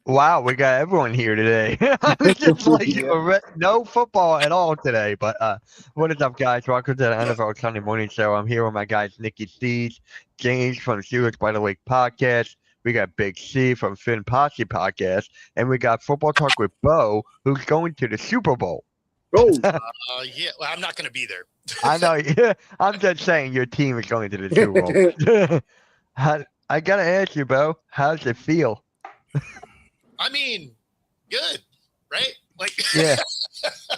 Wow, we got everyone here today. It's just like Yeah. no football at all today. But what is up, guys? Welcome to the NFL Sunday Morning Show. I'm here with my guys Nikki Stees, James from Steelers by the Lake podcast. We got Big C from Finn Posse podcast, and we got Football Talk with Bo, who's going to the Super Bowl. Oh, Yeah, well, I'm not going to be there. I know. Yeah, I'm just saying your team is going to the Super Bowl. I gotta ask you, Bo, how's it feel? I mean, good, right? Like, Yeah,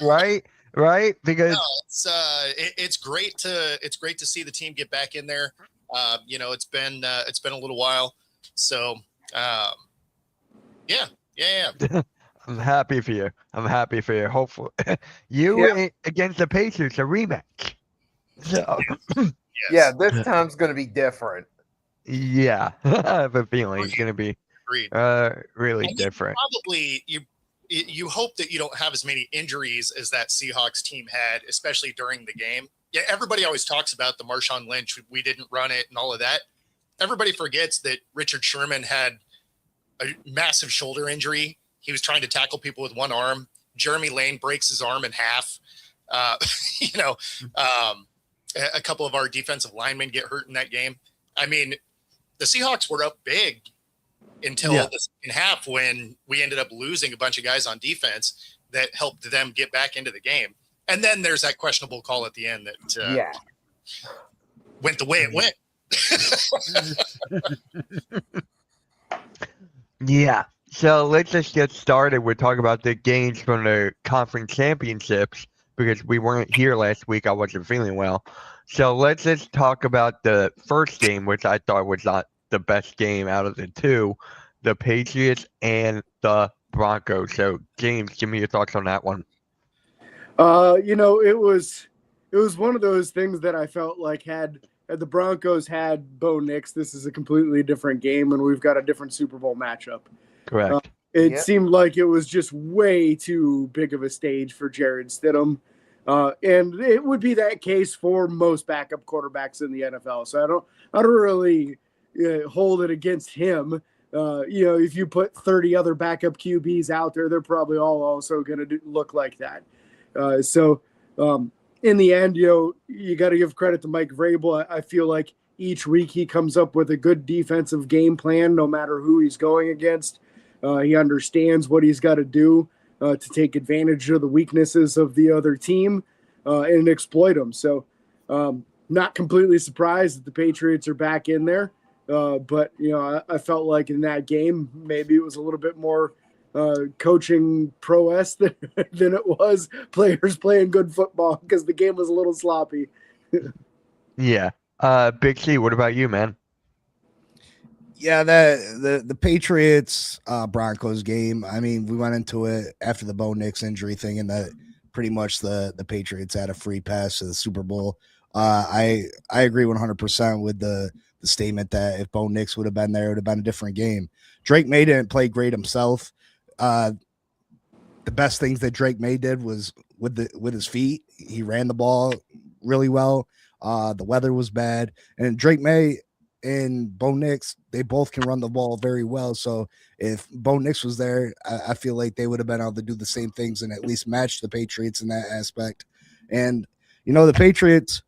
right, right. no, Because it's great to see the team get back in there. It's been a little while, so yeah, yeah, yeah. I'm happy for you. I'm happy for you. Hopefully, you yeah. against the Patriots, a rematch. So, Yeah, Yes, this time's going to be different. yeah, I have a feeling it's agreed, gonna be agreed. really I think different. probably you hope that you don't have as many injuries as that Seahawks team had, especially during the game. Yeah, everybody always talks about the Marshawn Lynch. We didn't run it and all of that. Everybody forgets that Richard Sherman had a massive shoulder injury. He was trying to tackle people with one arm. Jeremy Lane breaks his arm in half. Uh, you know, um, a couple of our defensive linemen get hurt in that game. I mean, the Seahawks were up big until Yeah, the second half when we ended up losing a bunch of guys on defense that helped them get back into the game. And then there's that questionable call at the end that Yeah. went the way it went. yeah. So let's just get started. We're talking about the games from the conference championships because we weren't here last week. I wasn't feeling well. So let's just talk about the first game, which I thought was not the best game out of the two, the Patriots and the Broncos. So James, give me your thoughts on that one. It was one of those things that I felt like had the Broncos had Bo Nix, this is a completely different game, and we've got a different Super Bowl matchup. Uh, Correct. it Yep. seemed like it was just way too big of a stage for Jared Stidham. And it would be that case for most backup quarterbacks in the NFL. So I don't really hold it against him. If you put 30 other backup QBs out there, they're probably all also going to look like that. So in the end, you got to give credit to Mike Vrabel. I feel like each week he comes up with a good defensive game plan, no matter who he's going against. He understands what he's got to do to take advantage of the weaknesses of the other team and exploit them. So, not completely surprised that the Patriots are back in there. But I felt like in that game, maybe it was a little bit more coaching prowess than it was players playing good football because the game was a little sloppy. Yeah. Big C, what about you, man? Yeah, the Patriots Broncos game. I mean, we went into it after the Bo Nix injury thing, and that pretty much the Patriots had a free pass to the Super Bowl. I agree 100% with the statement that if Bo Nix would have been there, it would have been a different game. Drake May didn't play great himself. Uh, the best things that Drake May did was with his feet. He ran the ball really well. The weather was bad, and Drake May and Bo Nix, they both can run the ball very well. So if Bo Nix was there, I feel like they would have been able to do the same things and at least match the Patriots in that aspect. And the Patriots,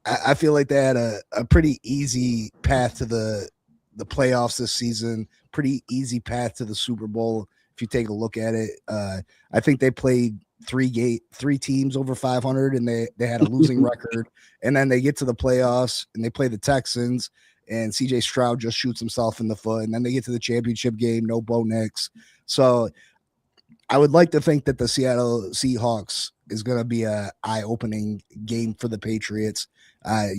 I feel like they had a pretty easy path to the playoffs this season, pretty easy path to the Super Bowl. If you take a look at it, I think they played three teams over 500, and they had a losing record. And then they get to the playoffs and they play the Texans, and CJ Stroud just shoots himself in the foot. And then they get to the championship game, no Bo Nix. So I would like to think that the Seattle Seahawks is going to be a eye-opening game for the Patriots. I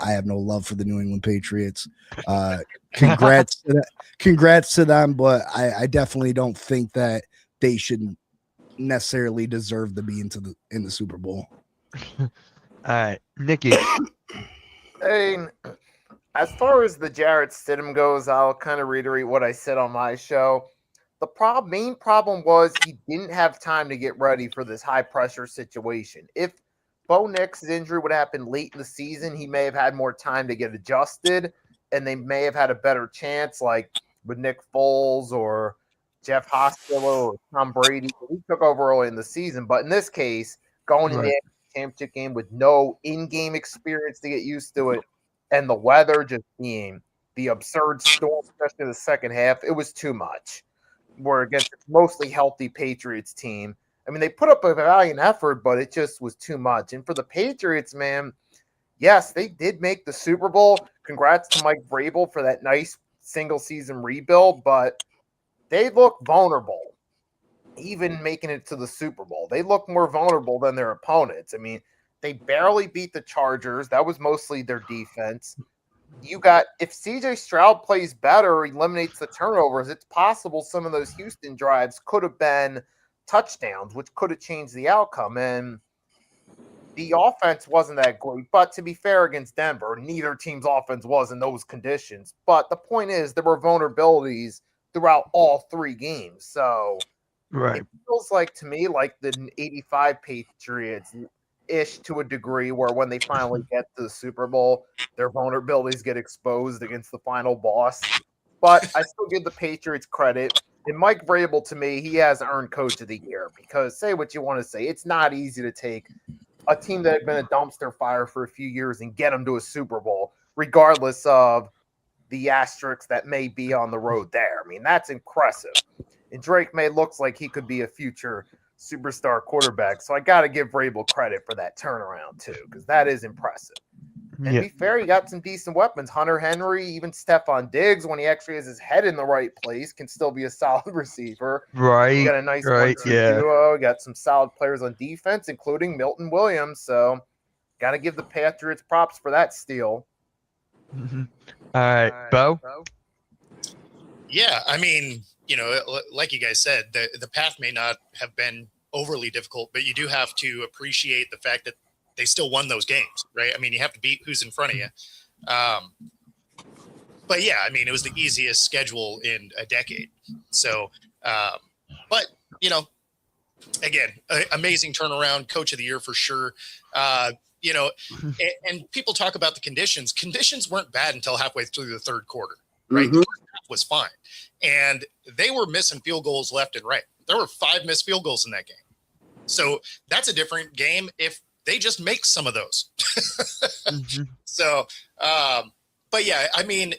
have no love for the New England Patriots. Congrats, congrats to them, but I definitely don't think that they should necessarily deserve to be in the Super Bowl. All right, Nikki. And as far as the Jarrett Stidham goes, I'll kind of reiterate what I said on my show. The main problem was he didn't have time to get ready for this high pressure situation. If Bo Nix's injury would have happened late in the season, he may have had more time to get adjusted, and they may have had a better chance, like with Nick Foles or Jeff Hostetler or Tom Brady. He took over early in the season, but in this case, going in the championship game with no in-game experience to get used to it, and the weather just being the absurd storm, especially in the second half, it was too much. We're against a mostly healthy Patriots team. I mean, they put up a valiant effort, but it just was too much. And for the Patriots, man, yes, they did make the Super Bowl. Congrats to Mike Vrabel for that nice single-season rebuild, but they look vulnerable, even making it to the Super Bowl. They look more vulnerable than their opponents. I mean, they barely beat the Chargers. That was mostly their defense. You got, if CJ Stroud plays better, eliminates the turnovers, it's possible some of those Houston drives could have been touchdowns, which could have changed the outcome. And the offense wasn't that great. But to be fair against Denver, neither team's offense was in those conditions. But the point is, there were vulnerabilities throughout all three games. So it feels like, to me, like the 85 Patriots-ish to a degree, where when they finally get to the Super Bowl, their vulnerabilities get exposed against the final boss. But I still give the Patriots credit. And Mike Vrabel, to me, he has earned Coach of the Year, because say what you want to say, it's not easy to take a team that had been a dumpster fire for a few years and get them to a Super Bowl, regardless of the asterisks that may be on the road there. I mean, that's impressive. And Drake May looks like he could be a future superstar quarterback. So I got to give Vrabel credit for that turnaround too, because that is impressive. And to be fair, he got some decent weapons. Hunter Henry, even Stephon Diggs, when he actually has his head in the right place, can still be a solid receiver. Right. You got a nice duo. Got some solid players on defense, including Milton Williams. So got to give the Patriots props for that steal. Mm-hmm. All right, Bo? Yeah, I mean, you know, like you guys said, the path may not have been overly difficult, but you do have to appreciate the fact that they still won those games, right? I mean, you have to beat who's in front of you. But yeah, I mean, it was the easiest schedule in a decade. So, but you know, again, amazing turnaround, Coach of the Year for sure. You know, and people talk about the conditions. Conditions weren't bad until halfway through the third quarter, right? Mm-hmm. The first half was fine, and they were missing field goals left and right. There were 5 missed field goals in that game. So that's a different game if they just make some of those. So, but yeah, I mean,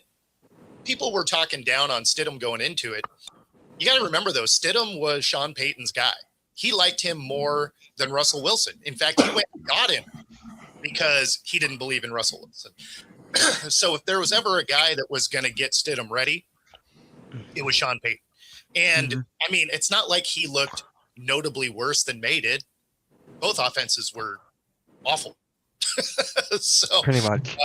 people were talking down on Stidham going into it. You got to remember, though, Stidham was Sean Payton's guy. He liked him more than Russell Wilson. In fact, he went and got him because he didn't believe in Russell Wilson. So if there was ever a guy that was going to get Stidham ready, it was Sean Payton. And, I mean, it's not like he looked notably worse than May did. Both offenses were awful. So pretty much,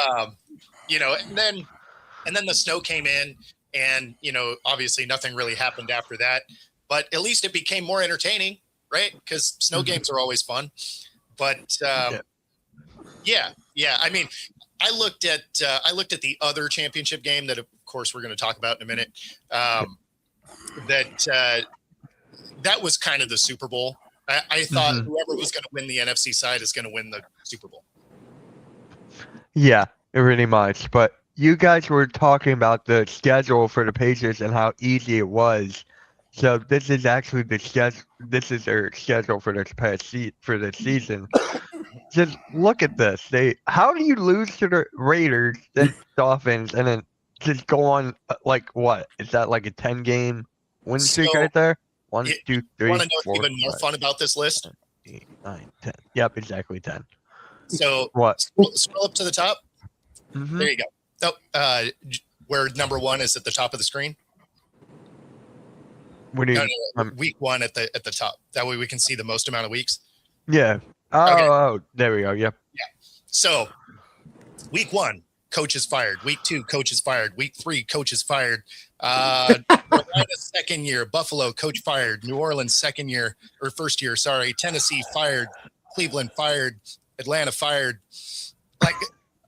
you know, and then the snow came in, and you know, obviously nothing really happened after that, but at least it became more entertaining, right? Because snow games are always fun. But yeah, I mean, I looked at the other championship game that of course we're going to talk about in a minute. That was kind of the Super Bowl. I thought whoever was going to win the NFC side is going to win the Super Bowl. Yeah, pretty much. But you guys were talking about the schedule for the Patriots and how easy it was. So this is actually the schedule. This is their schedule for this season. Just look at this. How do you lose to the Raiders, then Dolphins, and then just go on like what? Is that like a 10-game win streak right there? 1, 2, 3, want to know 4, what's even more fun about this list? 8, 9, 10. Yep, exactly 10. So what? Scroll up to the top. There you go. Oh, where number 1 is at the top of the screen. What do you? No, week 1 at the top. That way we can see the most amount of weeks. Yeah. Oh, there we go. Yep. Yeah. So week 1, coach is fired. Week 2, coach is fired. Week 3, coach is fired. Carolina's second year, Buffalo, coach fired. New Orleans first year, sorry. Tennessee fired. Cleveland fired. Atlanta fired. Like,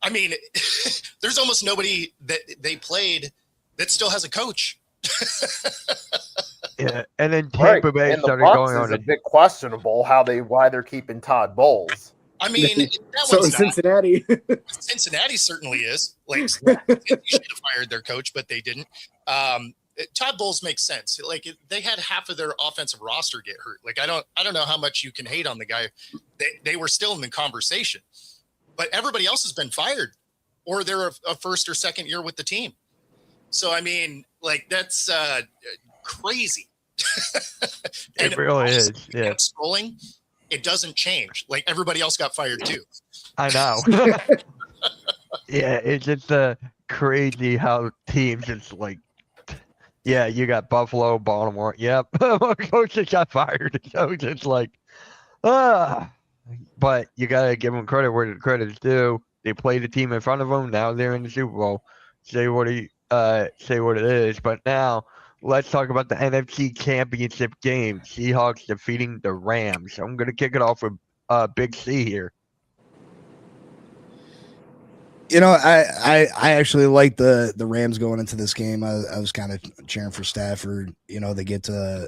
I mean, there's almost nobody that they played that still has a coach. Yeah, and then Tampa Bay started going on a bit questionable why they're keeping Todd Bowles. I mean, that so one's Cincinnati. Cincinnati certainly is. Like, they should have fired their coach, but they didn't. Todd Bowles makes sense. Like they had half of their offensive roster get hurt. Like I don't know how much you can hate on the guy. They were still in the conversation, but everybody else has been fired, or they're a first or second year with the team. So I mean, like that's crazy. It really is. Yeah, scrolling, it doesn't change. Like everybody else got fired too. I know. Yeah, it's just crazy how teams just like. Yeah, you got Buffalo, Baltimore. Yep, coaches got fired. So it's just like, but you gotta give them credit where the credit's due. They played the team in front of them. Now they're in the Super Bowl. Say what it is. But now let's talk about the NFC Championship game. Seahawks defeating the Rams. I'm gonna kick it off with Big C here. You know, I actually like the Rams going into this game. I was kind of cheering for Stafford. You know, they get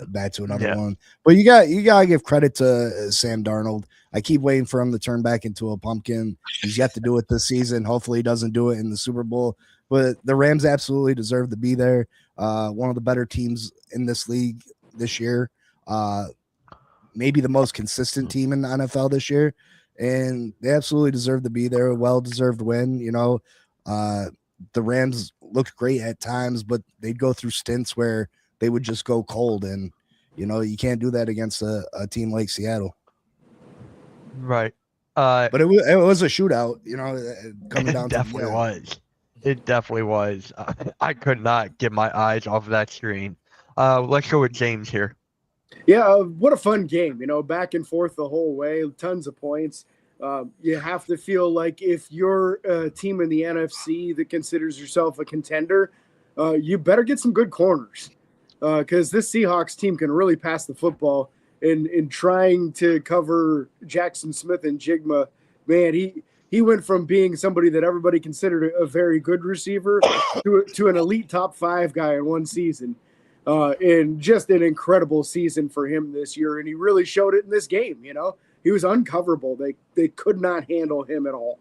back to another one. But you gotta give credit to Sam Darnold. I keep waiting for him to turn back into a pumpkin. He's yet to do it this season. Hopefully, he doesn't do it in the Super Bowl. But the Rams absolutely deserve to be there. One of the better teams in this league this year. Maybe the most consistent team in the NFL this year. And they absolutely deserve to be there. A well-deserved win. You know, the Rams looked great at times, but they'd go through stints where they would just go cold. And, you know, you can't do that against a team like Seattle. Right. But it was a shootout, you know, coming down to definitely was. It definitely was. I could not get my eyes off of that screen. Let's go with James here. Yeah, what a fun game, you know, back and forth the whole way, tons of points. You have to feel like if you're a team in the NFC that considers yourself a contender, you better get some good corners because this Seahawks team can really pass the football. In trying to cover Jackson Smith and Jigma, man, he went from being somebody that everybody considered a very good receiver to an elite top 5 guy in one season. And just an incredible season for him this year. And he really showed it in this game. You know, he was uncoverable. They could not handle him at all.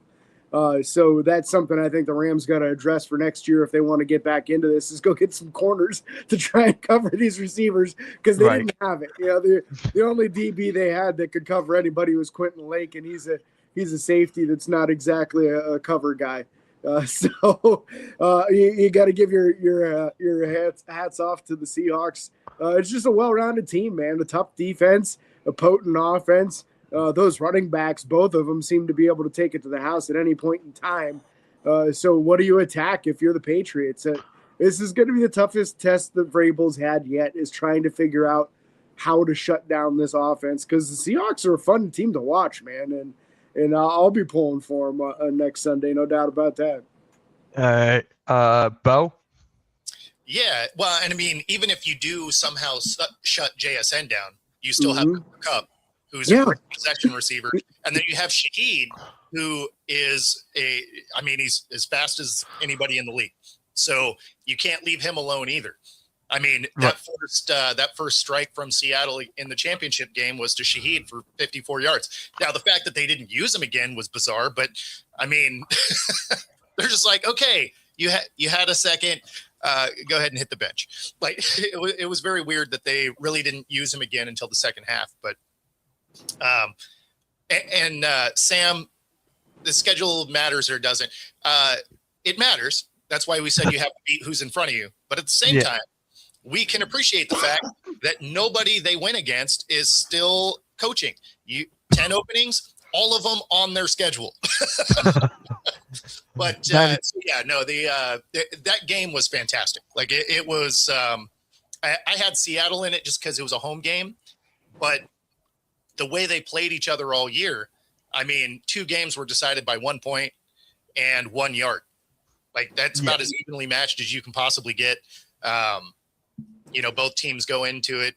So that's something I think the Rams got to address for next year if they want to get back into this, is go get some corners to try and cover these receivers because they didn't have it. You know, the only DB they had that could cover anybody was Quentin Lake, and he's a safety that's not exactly a cover guy. So you got to give your hats off to the Seahawks. It's just a well-rounded team, man. A tough defense, a potent offense. Those running backs, both of them, seem to be able to take it to the house at any point in time. So what do you attack if you're the Patriots? This is going to be the toughest test that Vrabel's had yet, is trying to figure out how to shut down this offense, because the Seahawks are a fun team to watch, man. And I'll be pulling for them next Sunday, no doubt about that. Bo? Yeah, well, and I mean, even if you do somehow shut JSN down, you still have Cooper Kupp, who's a great possession receiver. And then you have Shaheed, who is he's as fast as anybody in the league. So you can't leave him alone either. I mean, that first strike from Seattle in the championship game was to Shaheed for 54 yards. Now, the fact that they didn't use him again was bizarre, but I mean, they're just like, okay, you had a second, go ahead and hit the bench. Like it was very weird that they really didn't use him again until the second half. But Sam, the schedule matters or doesn't? It matters. That's why we said you have to beat who's in front of you. But at the same time, we can appreciate the fact that nobody they win against is still coaching. 10 openings, all of them on their schedule. But that game was fantastic. Like it was. I had Seattle in it just because it was a home game, but the way they played each other all year, I mean, 2 games were decided by 1 point and 1 yard. Like that's about as evenly matched as you can possibly get. Both teams go into it,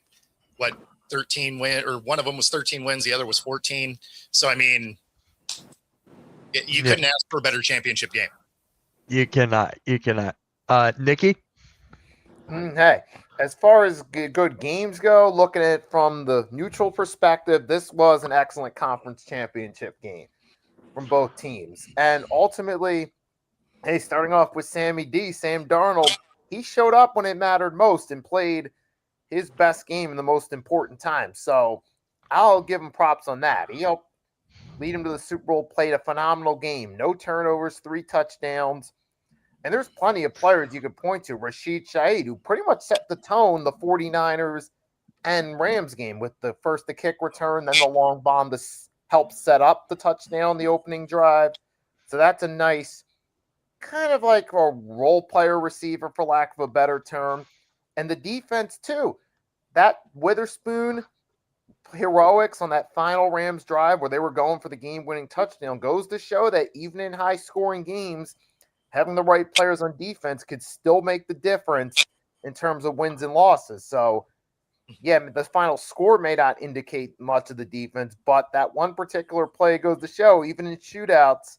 13 win, or one of them was 13 wins, the other was 14. So, I mean, you couldn't ask for a better championship game. You cannot. Nikki? Hey, as far as good games go, looking at it from the neutral perspective, this was an excellent conference championship game from both teams. And ultimately, hey, starting off with Sam Darnold, he showed up when it mattered most and played his best game in the most important time. So I'll give him props on that. He helped lead him to the Super Bowl, played a phenomenal game. No turnovers, 3 touchdowns. And there's plenty of players you could point to. Rashid Shaheed, who pretty much set the tone, the 49ers and Rams game with the kick return, then the long bomb to help set up the touchdown, the opening drive. So that's a nice kind of like a role player receiver, for lack of a better term. And the defense, too. That Witherspoon heroics on that final Rams drive where they were going for the game-winning touchdown goes to show that even in high-scoring games, having the right players on defense could still make the difference in terms of wins and losses. So, yeah, the final score may not indicate much of the defense, but that one particular play goes to show, even in shootouts,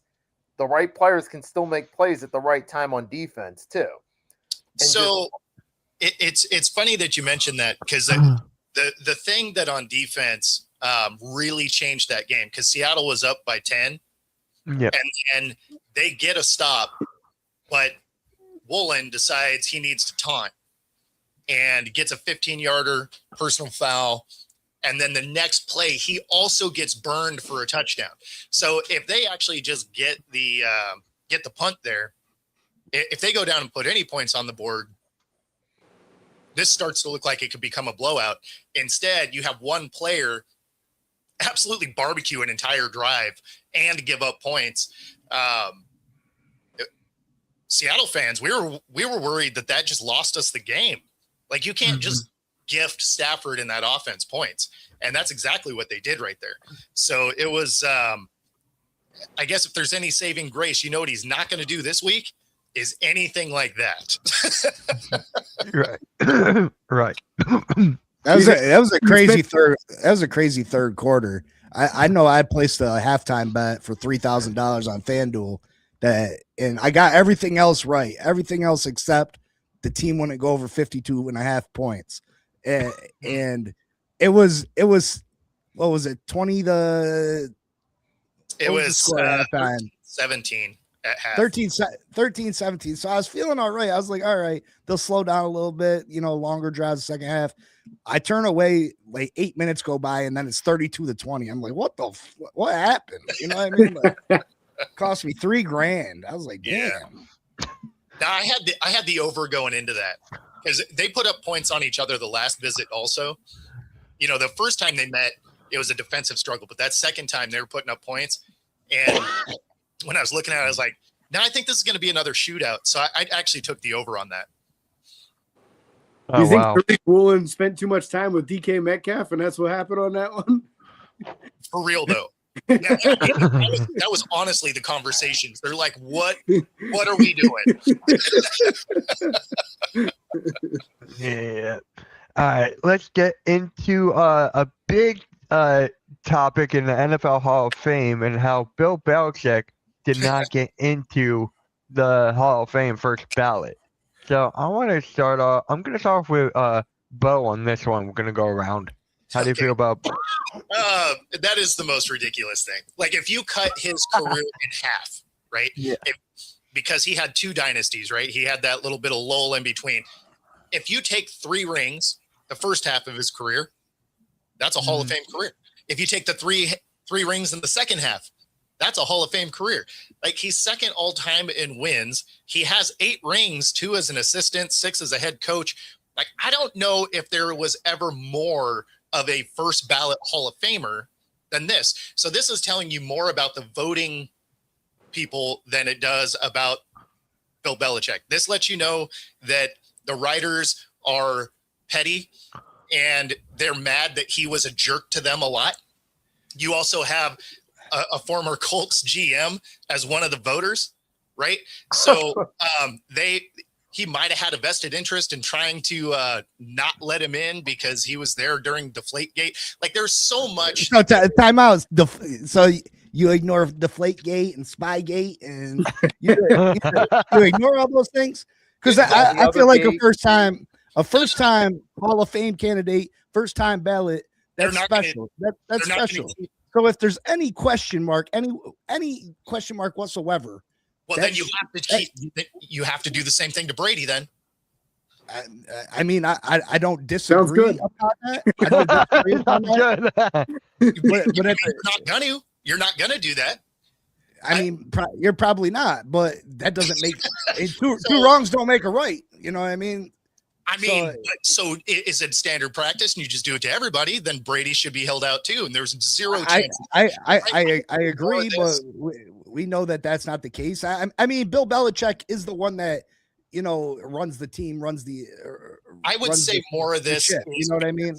the right players can still make plays at the right time on defense, too. And so it's funny that you mentioned that, because the thing that on defense really changed that game, because Seattle was up by 10, and they get a stop, but Woolen decides he needs to taunt and gets a 15-yarder personal foul. And then the next play, he also gets burned for a touchdown. So if they actually just get the punt there, if they go down and put any points on the board, this starts to look like it could become a blowout. Instead, you have one player absolutely barbecue an entire drive and give up points. Seattle fans, we were worried that just lost us the game. Like, you can't just gift Stafford in that offense points. And that's exactly what they did right there. So it was, I guess if there's any saving grace, you know what he's not going to do this week is anything like that. Right. Right. That was a crazy third. That was a crazy third quarter. I know I placed a halftime bet for $3,000 on FanDuel and I got everything else right. Everything else except the team wouldn't go over 52.5 points. And it was what was it? 20 the it was 17 at half. 13-17. So I was feeling all right. I was like, all right, they'll slow down a little bit, longer drives the second half. I turn away, like 8 minutes go by, and then it's 32-20. I'm like, what happened? You know what I mean? Like, cost me $3,000. I was like, damn. Yeah. Now I had the over going into that because they put up points on each other the last visit also. The first time they met, it was a defensive struggle, but that second time they were putting up points. And when I was looking at it, I was like, now I think this is going to be another shootout. So I actually took the over on that. You think Tariq Woolen spent too much time with DK Metcalf, and that's what happened on that one? For real, though. That was honestly the conversations. They're like, what are we doing? Yeah. All right, let's get into a big topic in the NFL Hall of Fame and how Bill Belichick did not get into the Hall of Fame first ballot. So I want to start off. I'm going to start off with Bo on this one. We're going to go around. How do you feel about? That is the most ridiculous thing. Like, if you cut his career in half, right? Yeah. Because he had 2 dynasties, right? He had that little bit of lull in between. If you take 3 rings, the first half of his career, that's a Hall of Fame career. If you take the three rings in the second half, that's a Hall of Fame career. Like, he's second all time in wins. He has 8 rings, 2 as an assistant, 6 as a head coach. Like, I don't know if there was ever more of a first ballot Hall of Famer than this. So this is telling you more about the voting people than it does about Bill Belichick. This lets you know that the writers are petty and they're mad that he was a jerk to them a lot. You also have a former Colts GM as one of the voters, right? So he might have had a vested interest in trying to not let him in because he was there during Deflategate. Like, there's so much. So time out. So you ignore Deflategate and Spygate, and you ignore all those things because I feel like a first time Hall of Fame candidate, first time ballot. That's special. That's special. So if there's any question mark, any question mark whatsoever. Well, then you have to do the same thing to Brady then. I mean, I don't disagree good. about that. I don't disagree about that. Good. You're not gonna do that. I mean, you're probably not, but that doesn't make two wrongs don't make a right. You know what I mean? So is it standard practice and you just do it to everybody? Then Brady should be held out too, and there's zero chance. I agree, but we know that that's not the case. I mean, Bill Belichick is the one that runs the team, runs the. I would say more of this. You know what I mean?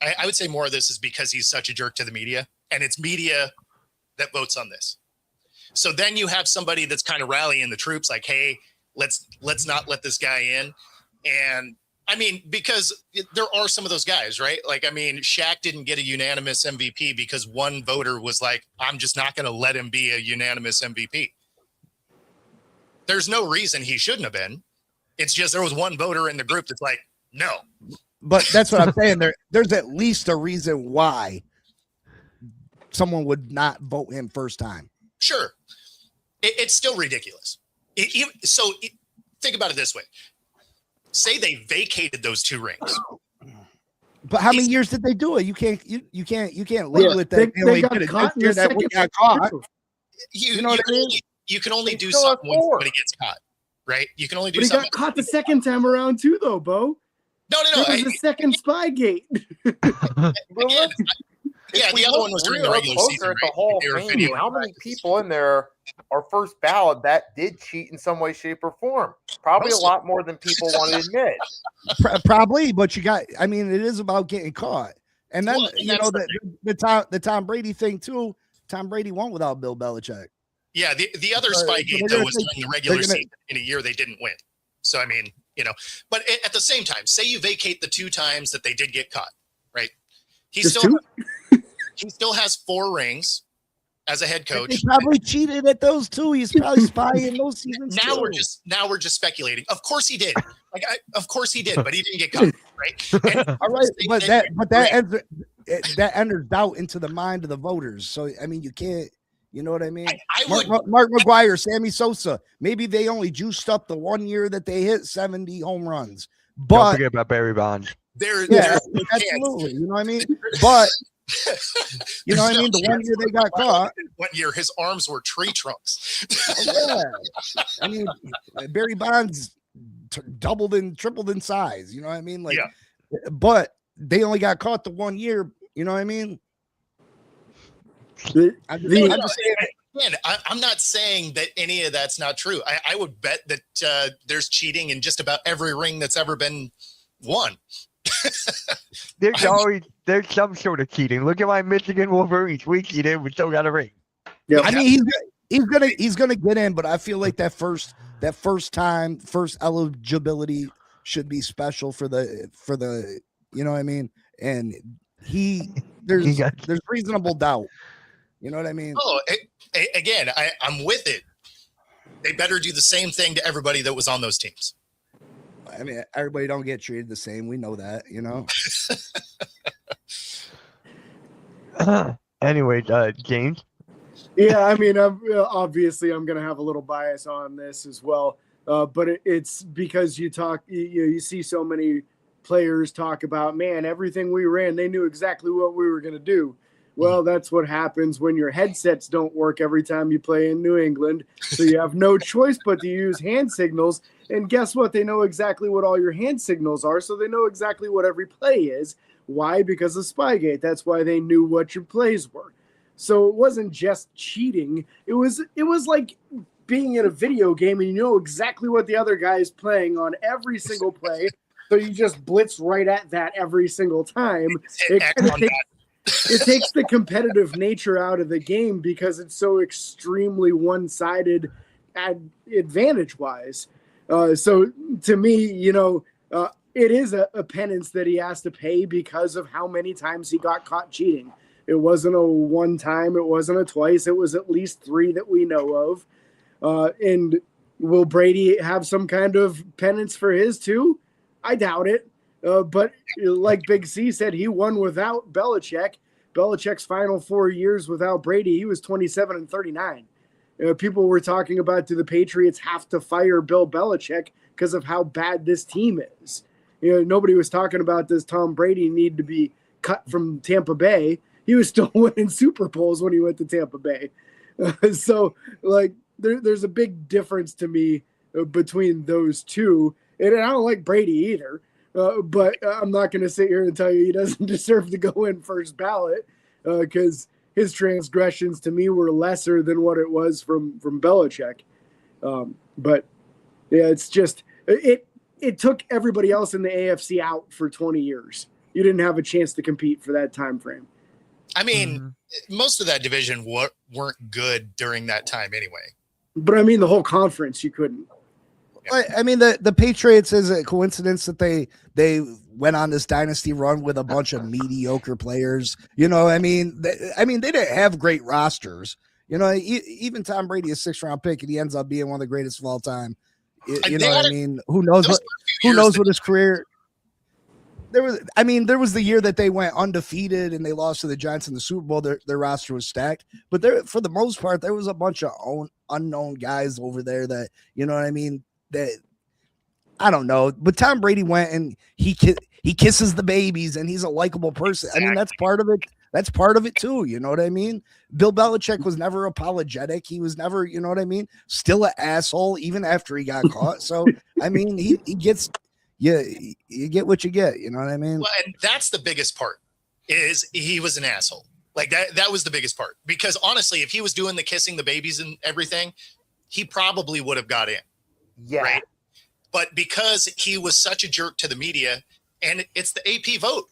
I would say more of this is because he's such a jerk to the media, and it's media that votes on this. So then you have somebody that's kind of rallying the troops, like, "Hey, let's not let this guy in." And I mean, because there are some of those guys, right? Like, I mean, Shaq didn't get a unanimous MVP because one voter was like, "I'm just not going to let him be a unanimous MVP." There's no reason he shouldn't have been. It's just there was one voter in the group that's like, no. But that's what I'm saying. There's at least a reason why someone would not vote him first time. Sure. It's still ridiculous. Think about it this way. Say they vacated those 2 rings. But how many years did they do it? You can't live with that. They got caught in the second caught. You know what I mean? You can only do something when somebody gets caught, right? You can only do something. But he got caught the second time around too, though, Bo. No. It was the second Spygate. Again, the other one was during the regular season. At the Hall of Fame, how many people in there are first ballot that did cheat in some way, shape, or form? Probably a lot more than people want to admit. Probably, but it is about getting caught. And then the Tom Brady thing too. Tom Brady won without Bill Belichick. Yeah, the other Spygate though was during the regular season in a year they didn't win. So I mean, but at the same time, say you vacate the 2 times that they did get caught, right? He still has 4 rings as a head coach. He probably cheated at those 2. He's probably spying those seasons. Now we're just speculating. Of course he did. Of course he did, but he didn't get caught, right? All right, but that enters doubt into the mind of the voters. So I mean, you can't. You know what I mean? Mark McGuire, Sammy Sosa. Maybe they only juiced up the 1 year that they hit 70 home runs. But don't forget about Barry Bonds. Absolutely. You know what I mean? But you know what I mean? The 1 year they got caught. 1 year his arms were tree trunks. I mean, Barry Bonds doubled and tripled in size. You know what I mean? But they only got caught the 1 year. You know what I mean? I'm not saying that any of that's not true. I would bet that there's cheating in just about every ring that's ever been won. There's some sort of cheating. Look at my Michigan Wolverines. We cheated, we still got a ring. Yeah, I mean he's gonna get in, but I feel like that first eligibility should be special for the you know what I mean, and there's reasonable doubt. You know what I mean? Oh, again, I'm with it. They better do the same thing to everybody that was on those teams. I mean, everybody don't get treated the same. We know that, Anyways, James? Yeah, I mean, obviously I'm going to have a little bias on this as well. But it's because you see so many players talk about, man, everything we ran, they knew exactly what we were going to do. Well, that's what happens when your headsets don't work every time you play in New England. So you have no choice but to use hand signals. And guess what? They know exactly what all your hand signals are. So they know exactly what every play is. Why? Because of Spygate. That's why they knew what your plays were. So it wasn't just cheating. It was like being in a video game and you know exactly what the other guy is playing on every single play. So you just blitz right at that every single time. It takes the competitive nature out of the game because it's so extremely one-sided advantage-wise. So to me, it is a penance that he has to pay because of how many times he got caught cheating. It wasn't a one time. It wasn't a twice. It was at least 3 that we know of. And will Brady have some kind of penance for his too? I doubt it. But like Big C said, he won without Belichick. Belichick's final 4 years without Brady, he was 27 and 39. People were talking about, do the Patriots have to fire Bill Belichick because of how bad this team is. You know, nobody was talking about this Tom Brady need to be cut from Tampa Bay. He was still winning Super Bowls when he went to Tampa Bay. So, like, there's a big difference to me between those two. And I don't like Brady either, but I'm not going to sit here and tell you he doesn't deserve to go in first ballot because his transgressions to me were lesser than what it was from Belichick. But yeah, it's just it took everybody else in the AFC out for 20 years. You didn't have a chance to compete for that time frame. I mean, most of that division weren't good during that time anyway. But I mean, the whole conference, you couldn't. I mean, the Patriots, is a coincidence that they went on this dynasty run with a bunch of mediocre players. You know, I mean, they didn't have great rosters. You know, even Tom Brady, a 6th-round pick, and he ends up being one of the greatest of all time. You know what I mean? Who knows what his career. There was the year that they went undefeated and they lost to the Giants in the Super Bowl. Their roster was stacked, but for the most part, there was a bunch of unknown guys over there that, you know what I mean, that I don't know. But Tom Brady went and he kisses the babies and he's a likable person. Exactly. I mean, that's part of it. That's part of it too. You know what I mean? Bill Belichick was never apologetic. He was never, you know what I mean? Still an asshole even after he got caught. So, I mean, he gets. Yeah, you get what you get. You know what I mean? Well, and that's the biggest part is he was an asshole. Like that was the biggest part. Because honestly, if he was doing the kissing the babies and everything, he probably would have got in. Yeah. Right? But because he was such a jerk to the media, and it's the AP vote.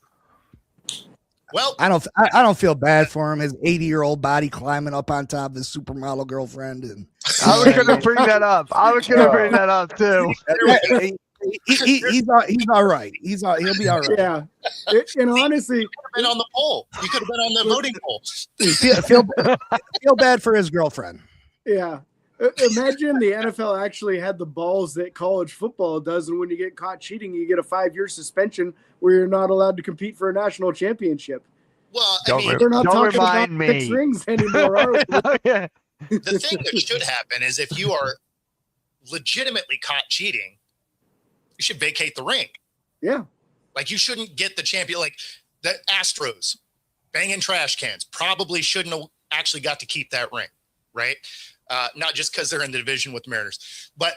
Well, I don't feel bad for him. His 80-year-old body climbing up on top of his supermodel girlfand. And I was going to bring that up. Too. He's all right. He'll be all right. Yeah, and honestly, you could have been on the poll. You could have been on the voting poll. Feel bad for his girlfriend. Yeah, imagine the NFL actually had the balls that college football does, and when you get caught cheating, you get a 5-year suspension where you're not allowed to compete for a national championship. Well, we're not talking about 6 rings anymore, are we? Yeah. The thing that should happen is if you are legitimately caught cheating, you should vacate the ring. Yeah. Like you shouldn't get the champion. Like the Astros banging trash cans probably shouldn't have actually got to keep that ring. Right. Not just because they're in the division with the Mariners, but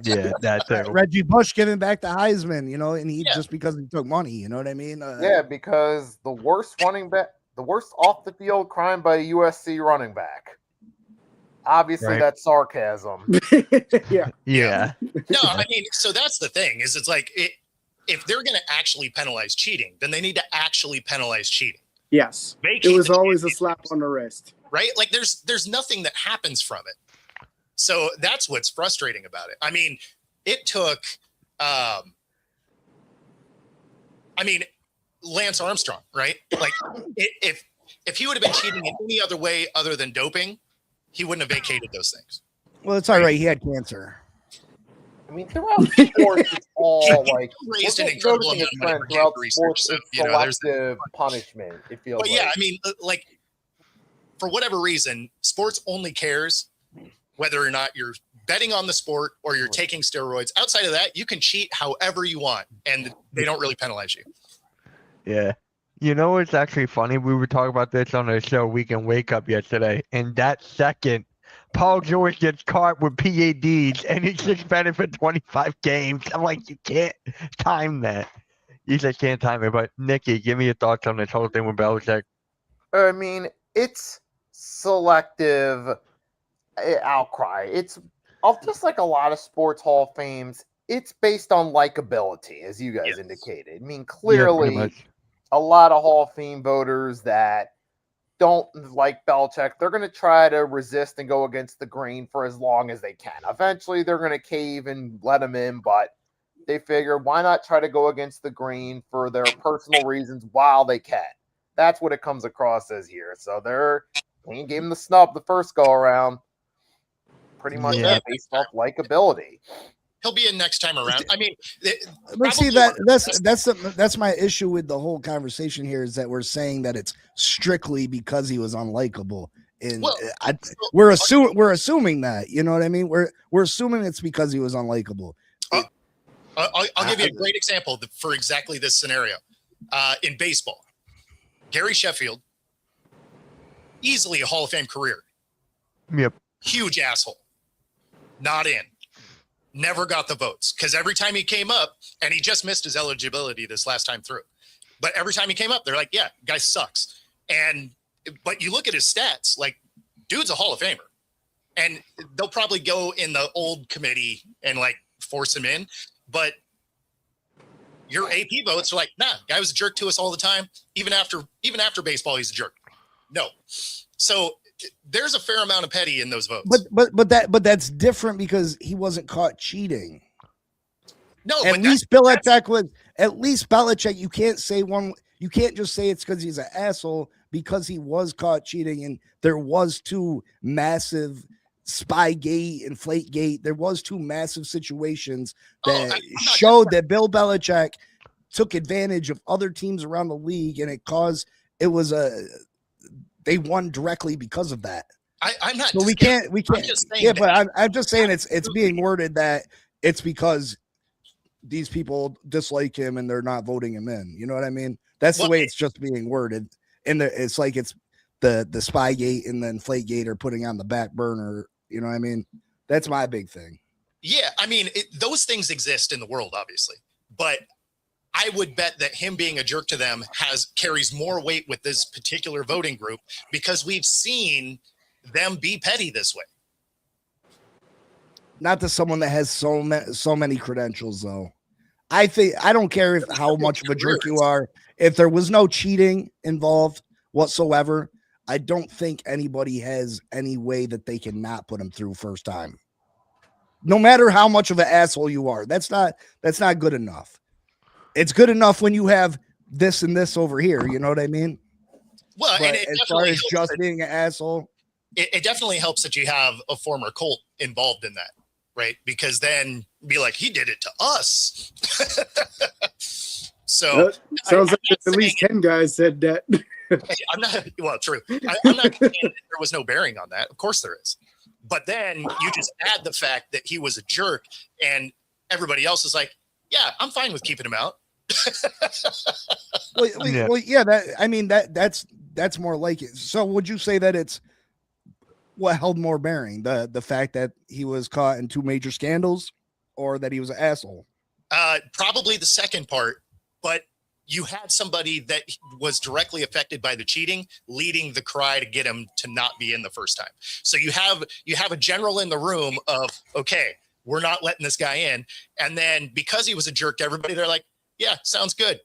yeah, that's Reggie Bush giving back the Heisman, you know, and just because he took money, you know what I mean? Yeah, because the worst off the field crime by a USC running back. Obviously, right. That's sarcasm. Yeah. No, I mean, so that's the thing is it's like if they're going to actually penalize cheating, then they need to actually penalize cheating. Yes. It was always a slap on the wrist. Right? Like there's nothing that happens from it. So that's what's frustrating about it. I mean, it took Lance Armstrong, right? Like if he would have been cheating in any other way other than doping, he wouldn't have vacated those things. Well, it's all right. He had cancer. I mean, throughout sports, it's all like raised an incredible amount of money throughout research. Sports, it's selective punishment. It feels. But yeah, I mean, like for whatever reason, sports only cares whether or not you're betting on the sport or you're taking steroids. Outside of that, you can cheat however you want, and they don't really penalize you. Yeah. You know, it's actually funny. We were talking about this on the show Weekend Wake Up yesterday, and that second, Paul George gets caught with PADs, and he's suspended for 25 games. I'm like, you can't time that. You just can't time it. But, Nikki, give me your thoughts on this whole thing with Belichick. I mean, it's selective outcry. It's just like a lot of sports Hall of Fames. It's based on likability, as you guys indicated. I mean, clearly, a lot of Hall of Fame voters that don't like Belichick, they're going to try to resist and go against the grain for as long as they can. Eventually, they're going to cave and let him in, but they figure, why not try to go against the grain for their personal reasons while they can? That's what it comes across as here. So when you gave him the snub the first go around, pretty much based off likability. He'll be in next time around. I mean, but see that's my issue with the whole conversation here is that we're saying that it's strictly because he was unlikable, and we're assuming that, you know what I mean. We're assuming it's because he was unlikable. I'll give you a great example for exactly this scenario. In baseball, Gary Sheffield, easily a Hall of Fame career. Yep. Huge asshole. Not in. Never got the votes because every time he came up, and he just missed his eligibility this last time through, but every time he came up, they're like, yeah, guy sucks. But you look at his stats, like, dude's a Hall of Famer. And they'll probably go in the old committee and like force him in. But your AP votes are like, nah, guy was a jerk to us all the time. Even after baseball, he's a jerk. No. So there's a fair amount of petty in those votes. But that's different because he wasn't caught cheating. No, at least Belichick, you can't just say it's because he's an asshole, because he was caught cheating and there was two massive Spygate, Inflategate. There was two massive situations that showed that Bill Belichick took advantage of other teams around the league, and they won directly because of that. I'm not. So we can't. Yeah, but I'm just saying it's being worded that it's because these people dislike him and they're not voting him in. You know what I mean? That's the way it's just being worded. And it's like it's the Spygate and the Inflategate are putting on the back burner. You know what I mean? That's my big thing. Yeah, I mean, those things exist in the world, obviously. But I would bet that him being a jerk to them carries more weight with this particular voting group because we've seen them be petty this way. Not to someone that has so many credentials, though. I don't care how much of a jerk you are. If there was no cheating involved whatsoever, I don't think anybody has any way that they can not put him through first time. No matter how much of an asshole you are, that's not good enough. It's good enough when you have this and this over here. You know what I mean? Well, but and as far as just being an asshole, it definitely helps that you have a former Colt involved in that, right? Because then be like, he did it to us. So sounds like at least 10 guys said that. I'm not. Well, true. I'm not saying that there was no bearing on that. Of course there is. But then you just add the fact that he was a jerk, and everybody else is like, "Yeah, I'm fine with keeping him out." That's more like it. So would you say that it's what held more bearing, the fact that he was caught in two major scandals, or that he was an asshole? Probably the second part, but you had somebody that was directly affected by the cheating leading the cry to get him to not be in the first time. So you have a general in the room of, okay, we're not letting this guy in. And then because he was a jerk to everybody, they're like, yeah, sounds good.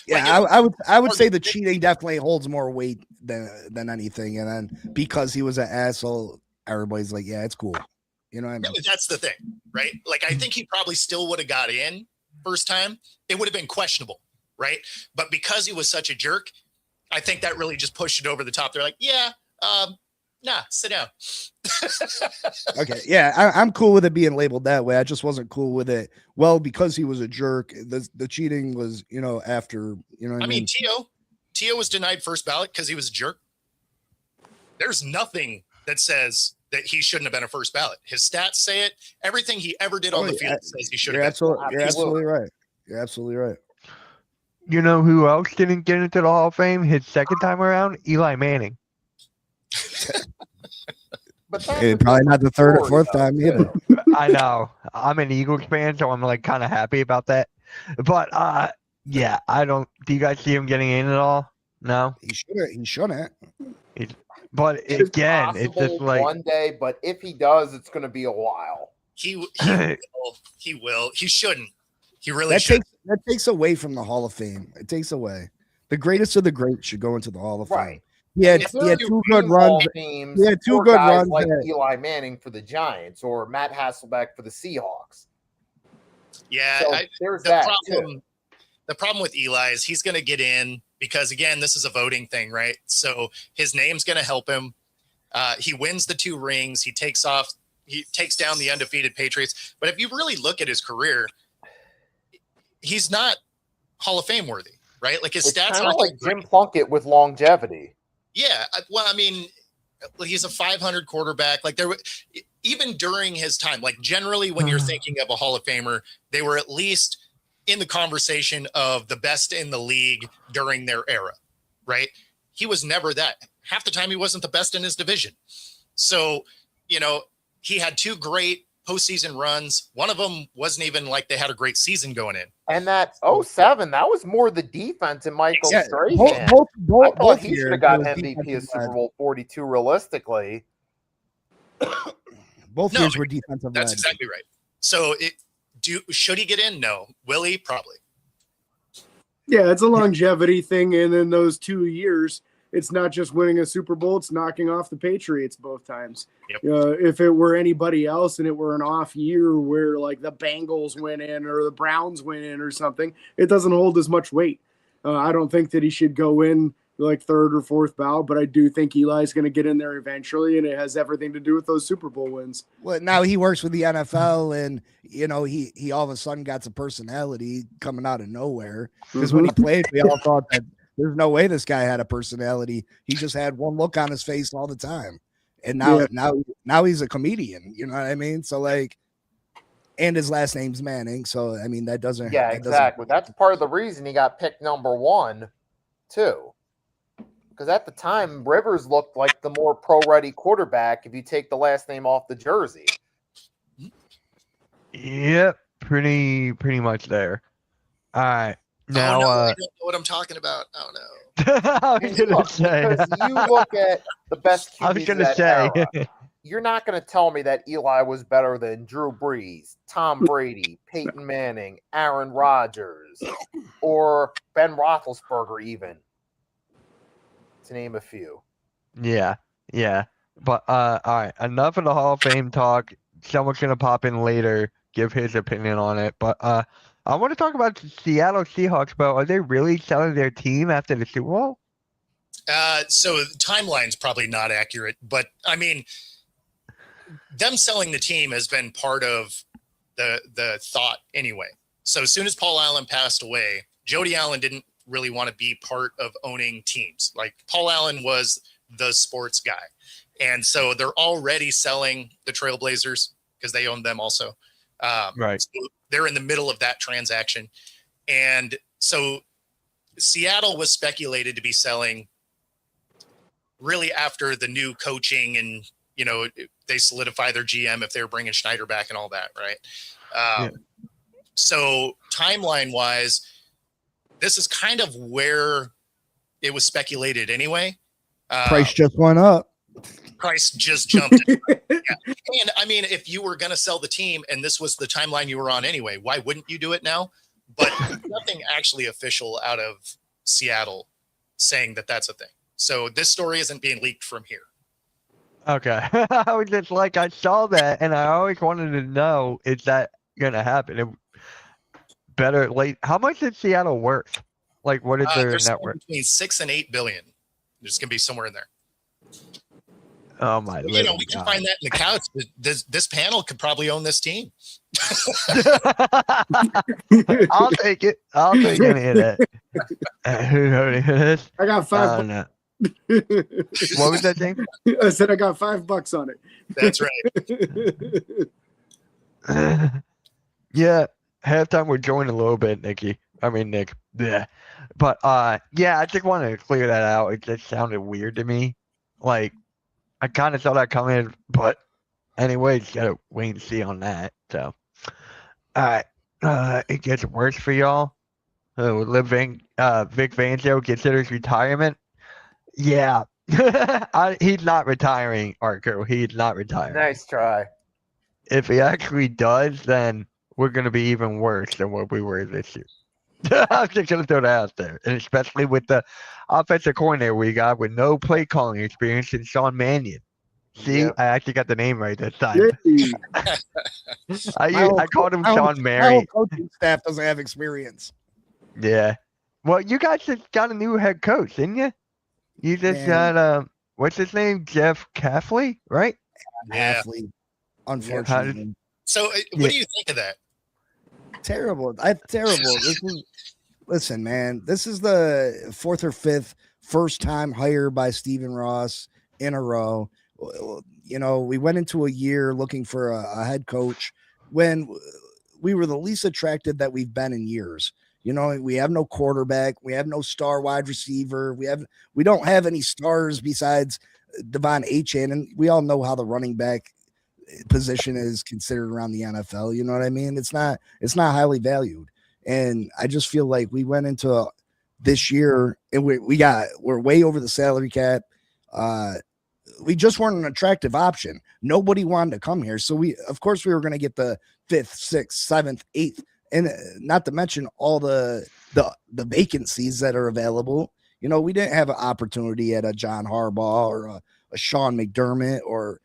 Yeah, I would say the cheating definitely holds more weight than anything. And then because he was an asshole, everybody's like, yeah, it's cool. You know what I mean? That's the thing, right? Like, I think he probably still would have got in first time. It would have been questionable, right? But because he was such a jerk, I think that really just pushed it over the top. They're like, yeah, nah, sit down. Okay, yeah, I'm cool with it being labeled that way. I just wasn't cool with it. Well, because he was a jerk, the cheating was, after, what I mean? Tio was denied first ballot because he was a jerk. There's nothing that says that he shouldn't have been a first ballot. His stats say it. Everything he ever did on the field says he should have been. You're absolutely right. You're absolutely right. You know who else didn't get into the Hall of Fame his second time around? Eli Manning. But probably not the third or fourth time either. I know. I'm an Eagles fan, so I'm like kind of happy about that. But yeah, I don't. Do you guys see him getting in at all? No. He shouldn't. But again, it's just like one day. But if he does, it's going to be a while. He will. He shouldn't. He really should. That takes away from the Hall of Fame. It takes away. The greatest of the greats should go into the Hall of Fame. He had two good runs. He had two good runs. Like Eli Manning for the Giants or Matt Hasselbeck for the Seahawks. Yeah, so there's that too. The problem with Eli is he's going to get in because, again, this is a voting thing, right? So his name's going to help him. He wins the 2 rings. He takes down the undefeated Patriots. But if you really look at his career, he's not Hall of Fame worthy, right? Like his stats are like Jim Plunkett with longevity. Yeah, well, I mean, he's a 500 quarterback. Like even during his time, like generally when you're thinking of a Hall of Famer, they were at least in the conversation of the best in the league during their era, right? He was never that. Half the time he wasn't the best in his division. So, he had 2 great postseason runs. One of them wasn't even like they had a great season going in. And that 07, that was more the defense and Michael Strahan. Both I thought he should have got years MVP of Super Bowl 42 realistically. Both years were defensive. That's exactly right. So should he get in? No. Will he? Probably. Yeah, it's a longevity thing. And in those 2 years, it's not just winning a Super Bowl, it's knocking off the Patriots both times. Yep. If it were anybody else and it were an off year where like the Bengals went in or the Browns went in or something, it doesn't hold as much weight. I don't think that he should go in like 3rd or 4th ballot, but I do think Eli's going to get in there eventually, and it has everything to do with those Super Bowl wins. Well, now he works with the NFL, and he all of a sudden got some personality coming out of nowhere. Because when he played, we all thought that there's no way this guy had a personality. He just had one look on his face all the time, and now he's a comedian. You know what I mean? So like, and his last name's Manning. So I mean, that doesn't. Yeah, exactly. That's part of the reason he got picked number 1, too. Because at the time, Rivers looked like the more pro-ready quarterback if you take the last name off the jersey. Yep, pretty much there. All right. Now, I don't know what I'm talking about. Oh, no. I was going to say. Because you look at the best QBs I was going to of that say. era, you're not going to tell me that Eli was better than Drew Brees, Tom Brady, Peyton Manning, Aaron Rodgers, or Ben Roethlisberger even. To name a few. Yeah. But all right, enough of the Hall of Fame talk. Someone's gonna pop in later, give his opinion on it. But I want to talk about the Seattle Seahawks. But are they really selling their team after the Super Bowl? So the timeline's probably not accurate, but I mean, them selling the team has been part of the thought anyway. So as soon as Paul Allen passed away, Jody Allen didn't really want to be part of owning teams. Like Paul Allen was the sports guy. And so they're already selling the Trailblazers because they own them also. Right. So they're in the middle of that transaction. And so Seattle was speculated to be selling really after the new coaching and, they solidify their GM if they're bringing Schneider back and all that. Right. So timeline wise, this is kind of where it was speculated anyway. Price just went up. Price just jumped. Yeah. And I mean, if you were going to sell the team and this was the timeline you were on anyway, why wouldn't you do it now? But nothing actually official out of Seattle saying that that's a thing. So this story isn't being leaked from here. Okay. I was just like, I saw that and I always wanted to know, is that going to happen? Better late. How much is Seattle worth? Like, what is their net worth? Between 6 and 8 billion. There's gonna be somewhere in there. Oh my! We can find that in the couch. This panel could probably own this team. I'll take it. I'll take any of that. I got $5. No. What was that thing? I said I got $5 on it. That's right. Yeah. Halftime we're joining a little bit, Nick. Yeah. But yeah, I just wanted to clear that out. It just sounded weird to me. Like I kind of saw that coming, but anyways, gotta wait and see on that. So all right. It gets worse for y'all. Vic Fangio considers retirement. Yeah. He's not retiring, Arco. He's not retiring. Nice try. If he actually does, then we're going to be even worse than what we were this year. I'm just going to throw that out there. And especially with the offensive coordinator we got with no play calling experience in Sean Mannion. See, Yep. I actually got the name right this time. Yay. I called him Sean My Mary. whole coaching staff doesn't have experience. Yeah. Well, you guys just got a new head coach, didn't you? You just got, what's his name? Jeff Caffley, right? Yeah. Athlete, unfortunately. So what do you think of that? Terrible. Terrible. Listen, man, this is the 4th or 5th first time hire by Stephen Ross in a row. You know, we went into a year looking for a head coach when we were the least attractive that we've been in years. You know, we have no quarterback, we have no star wide receiver, we don't have any stars besides Devon Achane, and we all know how the running back position is considered around the NFL. You know what I mean? It's not highly valued, and I just feel like we went into this year and we're way over the salary cap. We just weren't an attractive option. Nobody wanted to come here, so of course we were going to get the 5th, 6th, 7th, 8th, and not to mention all the vacancies that are available. You know, we didn't have an opportunity at a John Harbaugh or a Sean McDermott,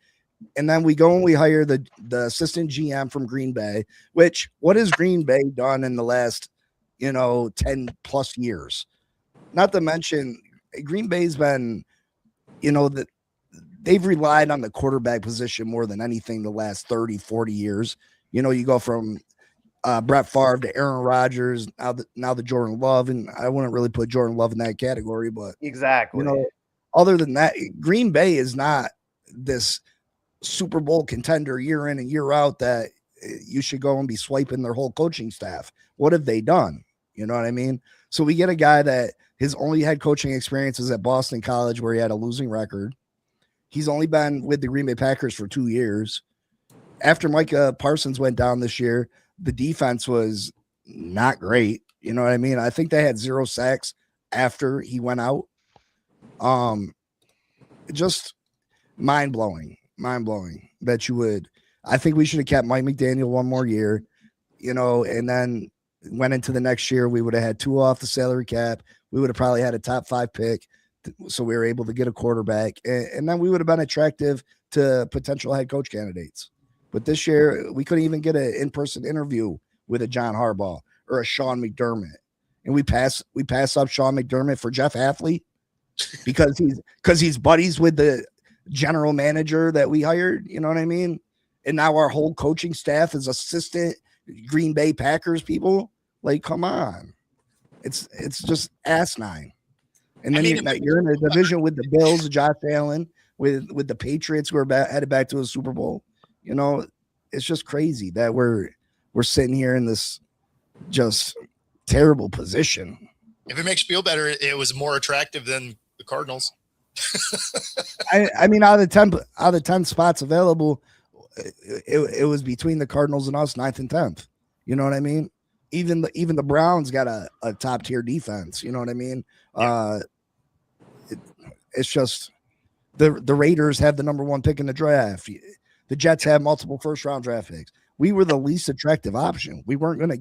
and then we go and we hire the assistant GM from Green Bay, which what has Green Bay done in the last, 10 plus years? Not to mention Green Bay's been, that they've relied on the quarterback position more than anything the last 30, 40 years. You go from Brett Favre to Aaron Rodgers, now the Jordan Love, and I wouldn't really put Jordan Love in that category, but exactly. Other than that, Green Bay is not this Super Bowl contender year in and year out that you should go and be swiping their whole coaching staff. What have they done? You know what I mean? So we get a guy that his only head coaching experience is at Boston College, where he had a losing record. He's only been with the Green Bay Packers for 2 years. After Micah Parsons went down this year, the defense was not great. You know what I mean? I think they had 0 sacks after he went out. Just mind-blowing that you would. I think we should have kept Mike McDaniel one more year, and then went into the next year. We would have had Tua off the salary cap. We would have probably had a top 5 pick. So we were able to get a quarterback, and then we would have been attractive to potential head coach candidates. But this year, we couldn't even get an in-person interview with a John Harbaugh or a Sean McDermott, and we pass up Sean McDermott for Jeff Hafley because he's buddies with the general manager that we hired. You know what I mean? And now our whole coaching staff is assistant Green Bay Packers people. Like, come on, it's just asinine. And then you're in a division with the Bills, Josh Allen, with the Patriots who are headed back to a Super Bowl. It's just crazy that we're sitting here in this just terrible position. If it makes you feel better, it was more attractive than the Cardinals. I mean, out of the 10 spots available, it was between the Cardinals and us, 9th and 10th. You know what I mean? Even the Browns got a top tier defense. You know what I mean? Yeah. It's just the Raiders have the number 1 pick in the draft. The Jets have multiple first-round draft picks. We were the least attractive option. We weren't going to,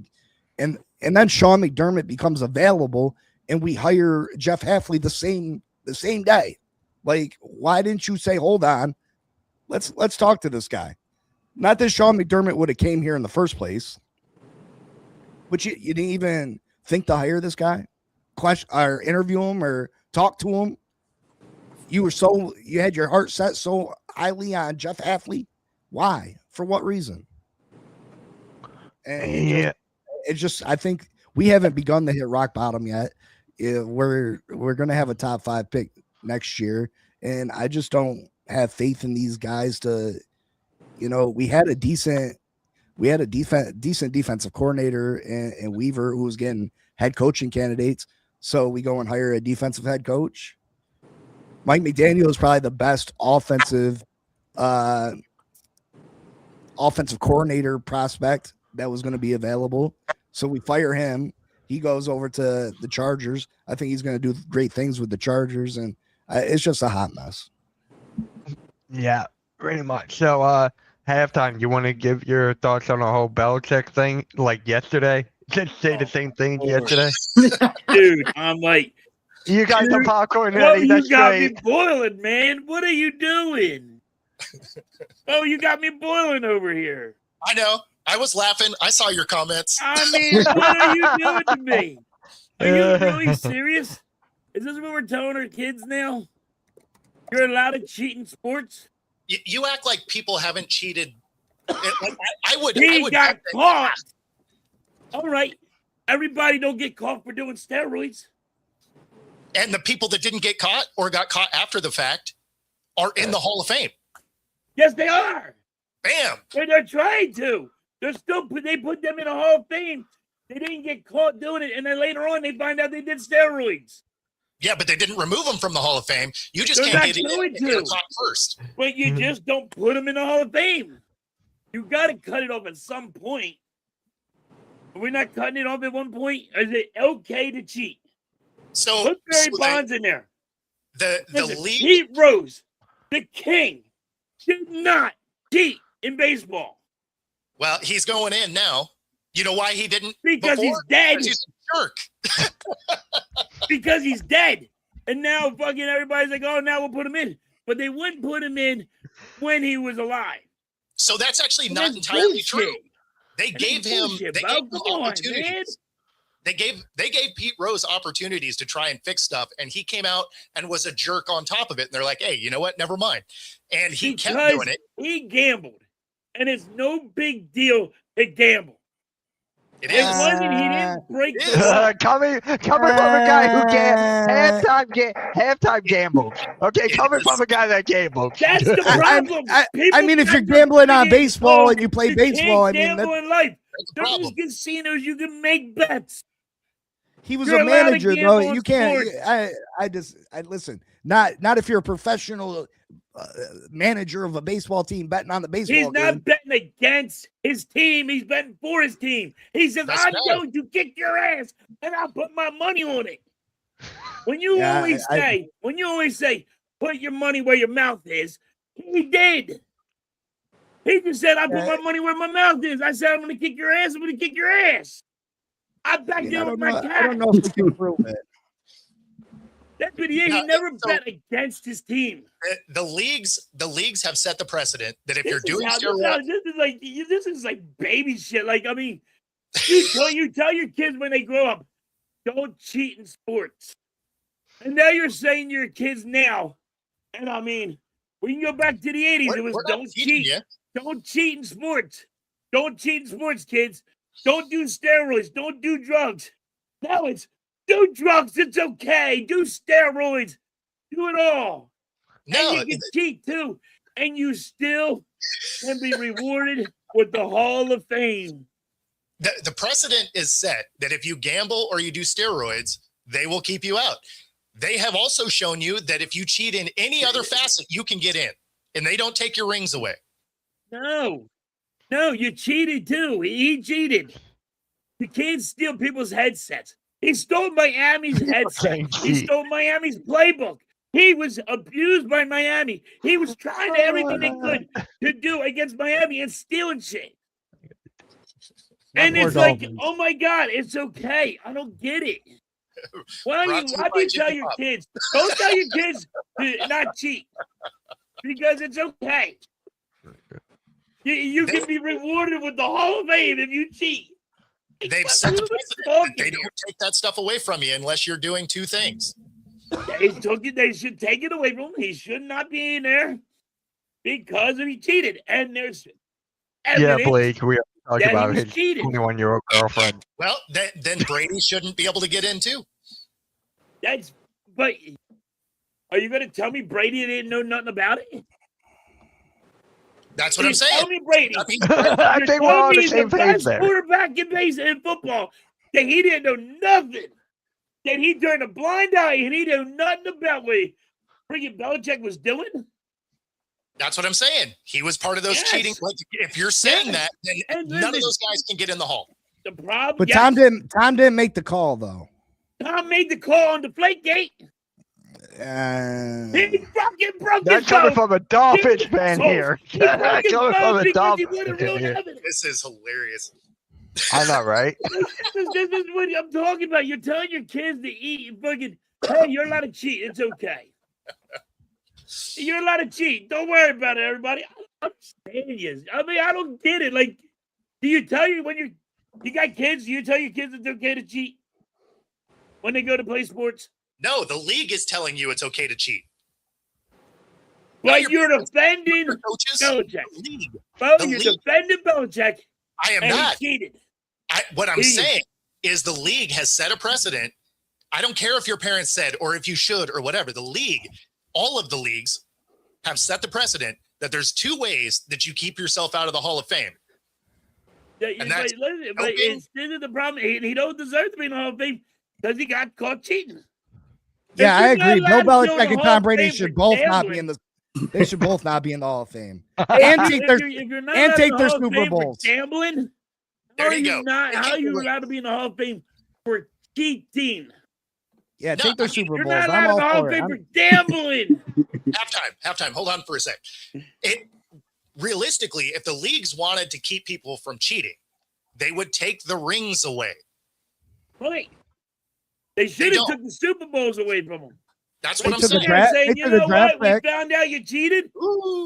and then Sean McDermott becomes available, and we hire Jeff Hafley the same day. Like, why didn't you say, hold on, let's talk to this guy? Not that Sean McDermott would have came here in the first place, but you didn't even think to hire this guy, or interview him or talk to him. You had your heart set so highly on Jeff Hafley. Why? For what reason? And it's just I think we haven't begun to hit rock bottom yet. We're going to have a top 5 pick next year, and I just don't have faith in these guys to. We had a decent defensive coordinator and Weaver, who was getting head coaching candidates. So we go and hire a defensive head coach. Mike McDaniel is probably the best offensive coordinator prospect that was going to be available. So we fire him. He goes over to the Chargers. I think he's going to do great things with the Chargers, and it's just a hot mess. Yeah, pretty much. So, halftime, you want to give your thoughts on the whole Belichick thing, like yesterday? Just say the same thing yesterday. Dude, I'm like, you got some popcorn ready. ready. You got me boiling, man. What are you doing? Oh, you got me boiling over here. I know. I was laughing. I saw your comments. I mean, what are you doing to me? Are you really serious? Is this what we're telling our kids now? You're allowed to cheat in sports? You act like people haven't cheated. Like, I would. He got caught. All right. Everybody don't get caught for doing steroids. And the people that didn't get caught or got caught after the fact are in the Hall of Fame. Yes, they are. Bam. They're trying to. They put them in a Hall of Fame. They didn't get caught doing it, and then later on they find out they did steroids. Yeah, but they didn't remove him from the Hall of Fame. You just They're can't not get in going if you're to. caught first. But you just don't put them in the Hall of Fame. You got to cut it off at some point. Are we not cutting it off at one point? Is it okay to cheat? So, Put Barry Bonds in there. The Listen, league. Pete Rose, the king, did not cheat in baseball. Well, he's going in now. You know why he didn't? Because before? he's dead. Because he's a jerk. Because he's dead. And now fucking everybody's like, oh, now we'll put him in. But they wouldn't put him in when he was alive. So that's actually And not that's entirely bullshit. true. They That's gave him bullshit, they bro. gave him Come on, man. opportunities. They gave Pete Rose opportunities to try and fix stuff, and he came out and was a jerk on top of it. And they're like, "Hey, you know what? Never mind." And he kept doing it. He gambled, and it's no big deal to gamble. It It is. wasn't. He didn't break It the is. law. Coming from a guy who halftime gambles. Okay, coming from a guy that gambles. That's the problem. I mean, if you're People gambling on think, baseball oh, and you play you baseball, I can't mean, gamble in life. That's the There's problem. casinos you can make bets. he was You're a allowed to manager, gamble though. on You can't. sports. I listen. Not if you're a professional manager of a baseball team betting on the baseball He's game. not betting against his team. He's betting for his team. He says, That's I'm right. going to kick your ass, and I'll put my money on it. When you Yeah, always say, put your money where your mouth is, he did. He just said, I put my money where my mouth is. I said, I'm going to kick your ass. I'm going to kick your ass. I backed I it don't with my know. cash. I don't know if we can prove it. That's what he is. No, He never so- bet against his team. The leagues have set the precedent that if This you're is doing how- steroids, this is like baby shit. Like, I mean, you tell your kids when they grow up, don't cheat in sports. And now you're saying to your kids now, and I mean, we can go back to the 80s. It was we're not don't teaching cheat. you. Don't cheat in sports. Don't cheat in sports, kids. Don't do steroids. Don't do drugs. Now it's do drugs. It's okay. Do steroids. Do it all. No, And you can cheat too. And you still can be rewarded with the Hall of Fame. the precedent is set that if you gamble or you do steroids, they will keep you out. They have also shown you that if you cheat in any other facet, you can get in, and they don't take your rings away. No, you cheated too. He cheated. You can't steal people's headsets. He stole Miami's headset. He stole Miami's playbook. He was abused by Miami. He was trying everything they could to do against Miami and stealing shit. And more it's like, Dolphins. oh my God, it's okay. I don't get it. Why Brought do to you by you tell Jimmy your Pop. kids? Don't tell your kids to not cheat because it's okay. You can be rewarded with the Hall of Fame if you cheat. They've set the precedent that they don't take that stuff away from you unless you're doing two things. They took it. They should take it away from him. He should not be in there because he cheated. And there's Yeah, evidence Blake, we talked that about he was his cheating. 21-year-old girlfriend. Well, then Brady shouldn't be able to get in too. But are you going to tell me Brady didn't know nothing about it? That's what I'm saying. Tell me Brady. I mean, I think we're on the He's same the page best there. quarterback in football. That he didn't know nothing. That he turned a blind eye and he knew nothing about what freaking Belichick was doing. that's what I'm saying. He was part of those Yes. cheating. Like, if you're saying Yes. that, then And none of listen, those guys can get in the hall. The problem, But yes, Tom didn't make the call though. Tom made the call on the Deflategate. He fucking broke That's his coming phone. from a Dolphins He- fan so, here. He broke That's his coming phone from a because he Dolphins wanted fan real here. evidence. This is hilarious. I know, right? This is what I'm talking about. You're telling your kids to eat fucking, hey, you're allowed to cheat. It's okay. You're allowed to cheat. Don't worry about it, everybody. I'm saying yes. I mean, I don't get it. Like, do you tell you when you got kids, do you tell your kids it's okay to cheat when they go to play sports? No, the league is telling you it's okay to cheat. But you're defending Coaches, Belichick. the league. Well, The you're league- defending Belichick, I am and not. he cheated. What I'm He- saying is the league has set a precedent. I don't care if your parents said or if you should or whatever. The league, all of the leagues have set the precedent that there's two ways that you keep yourself out of the Hall of Fame. Yeah, And that's but this is the problem. He don't deserve to be in the Hall of Fame because he got caught cheating. Yeah, I agree. Bill Belichick and Tom Brady should both not be in the. They should both not be in the Hall of Fame and take their Super Bowls. Gambling. There you go. How are you allowed to be in the Hall of Fame for cheating? Yeah, take their Super Bowls. You're not allowed in the Hall of Fame for gambling. Halftime. Hold on for a sec. Realistically, if the leagues wanted to keep people from cheating, they would take the rings away. Right. They should have took the Super Bowls away from them. That's what I'm saying. You know what? We found out you cheated,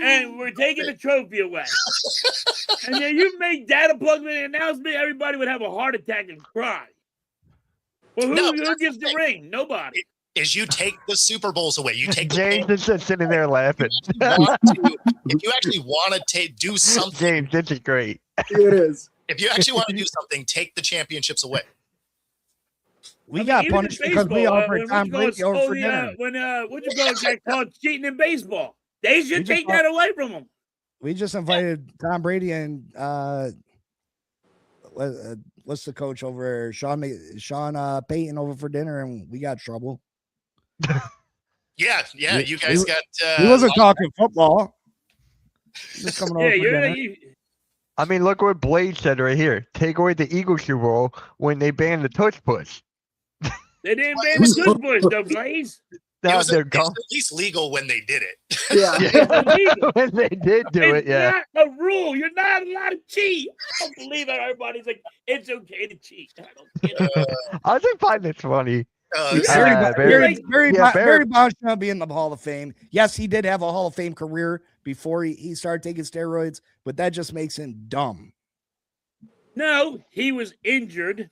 and we're taking the trophy away. And then you make data plug with an announcement, everybody would have a heart attack and cry. Well, who gets the ring? Nobody. Is you take the Super Bowls away. You take James is just sitting there laughing. If you actually want to do something, James, this is great. It is. If you actually want to do something, take the championships away. We got punished because we offered Tom Brady over for dinner. When what you call it, called cheating in baseball, they should take that away from them. We just invited Tom Brady and what's the coach over Sean Payton over for dinner, and we got trouble. Yeah. You guys got. He wasn't talking football. Just coming over for dinner. I mean, look what Blade said right here. Take away the Eagles Super Bowl when they banned the tush push. They didn't ban the tush push, though, Blaze. It was at least legal when they did it. Yeah. When they did do it, yeah. It's not a rule. You're not allowed to cheat. I don't believe it. Everybody's like, it's okay to cheat. I don't get it. I just find this funny. Barry Bonds should be in the Hall of Fame. Yes, he did have a Hall of Fame career before he started taking steroids, but that just makes him dumb. No, he was injured.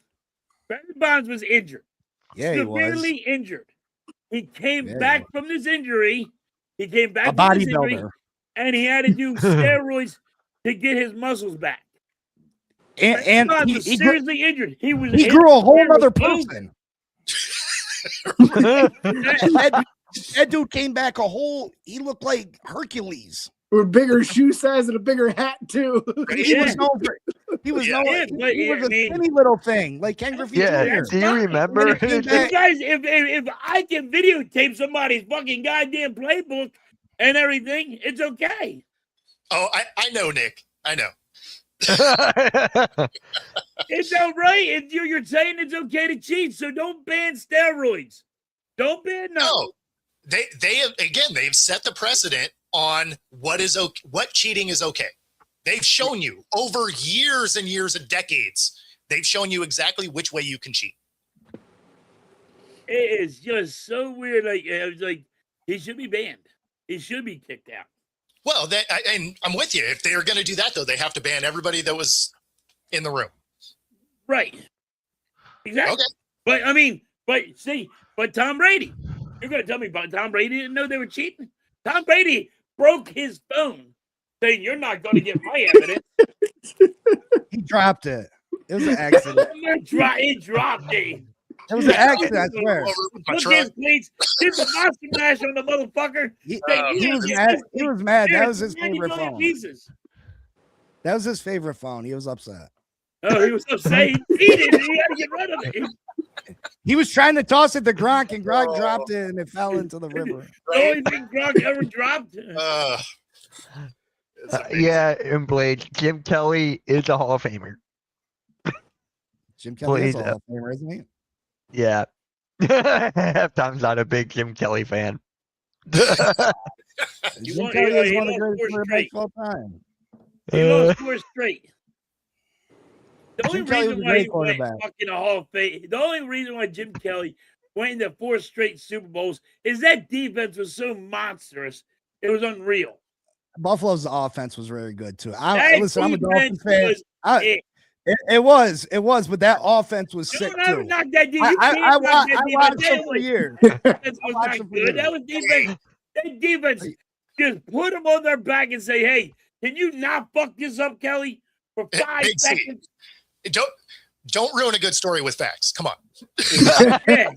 Barry Bonds was injured. Yeah, he was. Severely injured. He came back from this injury. He came back a bodybuilder, and he had to do steroids to get his muscles back. And he was seriously injured. He grew a whole other person. that dude came back he looked like Hercules. With bigger shoe size and a bigger hat too. He was a skinny little thing, like Ken Griffey Jr. Do you remember? Guys, if I can videotape somebody's fucking goddamn playbook and everything, it's okay. Oh, I know, Nick. I know. It's all right. You're saying it's okay to cheat, so don't ban steroids. Don't ban no. They've set the precedent on what cheating is okay. They've shown you over years and years and decades. They've shown you exactly which way you can cheat. It is just so weird. Like he should be banned. He should be kicked out. Well, and I'm with you. If they are going to do that, though, they have to ban everybody that was in the room. Right. Exactly. Okay. But Tom Brady. You're going to tell me about Tom Brady didn't know they were cheating? Tom Brady broke his phone saying, you're not going to get my evidence. He dropped it. It was an accident. He dropped it. It was an accident, I swear. Look at his plates. Did the monster mash on the motherfucker. He was mad. He was mad. That was his favorite phone. That was his favorite phone. He was upset. Oh, he was upset. He cheated. He had to get rid of it. He was trying to toss it to Gronk, and Gronk dropped it, and it fell into the river. The only thing Gronk ever dropped. Yeah, and Blade, Jim Kelly is a Hall of Famer. Jim Kelly is a Hall of Famer, isn't he? Yeah. Halftime's not a big Jim Kelly fan. Jim Kelly is one of the greatest quarterbacks of all time. He lost 4 straight. The only reason why he went fucking a Hall of Fame, the only reason why Jim Kelly went into 4 straight Super Bowls is that defense was so monstrous. It was unreal. Buffalo's offense was really good too. Listen, I'm a Dolphins fan. It was, but that offense was sick too. Knock that I watched it for years. That was not good. That was defense. That defense just put them on their back and say, "Hey, can you not fuck this up, Kelly, for 5 seconds?" Don't ruin a good story with facts. Come on. Yeah.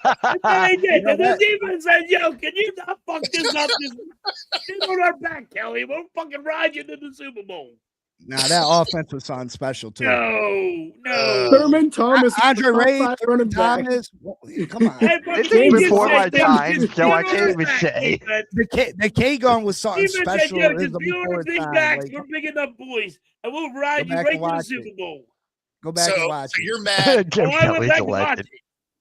That's what I did. The defense said, yo, can you not fuck this up? Get on our back, Kelly. We'll fucking ride you to the Super Bowl. Now that offense was on special too. No. Thurman Thomas, Andre Ray, running back. Thomas. Come on. This is before my time, so I can't even say. The K gun was something Defense said, special. yo, It was just be on before the its big time. backs. Like, We're big enough boys. And we'll ride Go you back right and to the watch Super it. Bowl. go back and watch. So it. you're mad. Jim I went Kelly's back a and watched legend.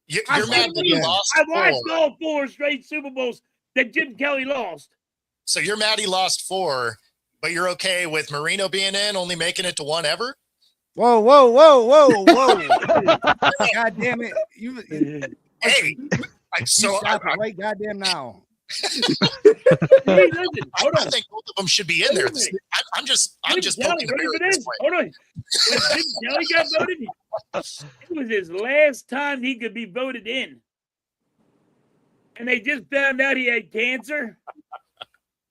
it. You're mad that he lost I watched 4. all 4 straight Super Bowls that Jim Kelly lost. So you're mad he lost 4, but you're okay with Marino being in, only making it to 1 ever? Whoa, whoa, whoa, whoa, whoa! God damn it! You Hey, so stop it right goddamn now. Hey, listen, hold I on. think both of them should be in there. I'm just Jim poking the Kelly, bear ready at for this this? point. Hold on. When Jim Kelly got voted, it was his last time he could be voted in. And they just found out he had cancer.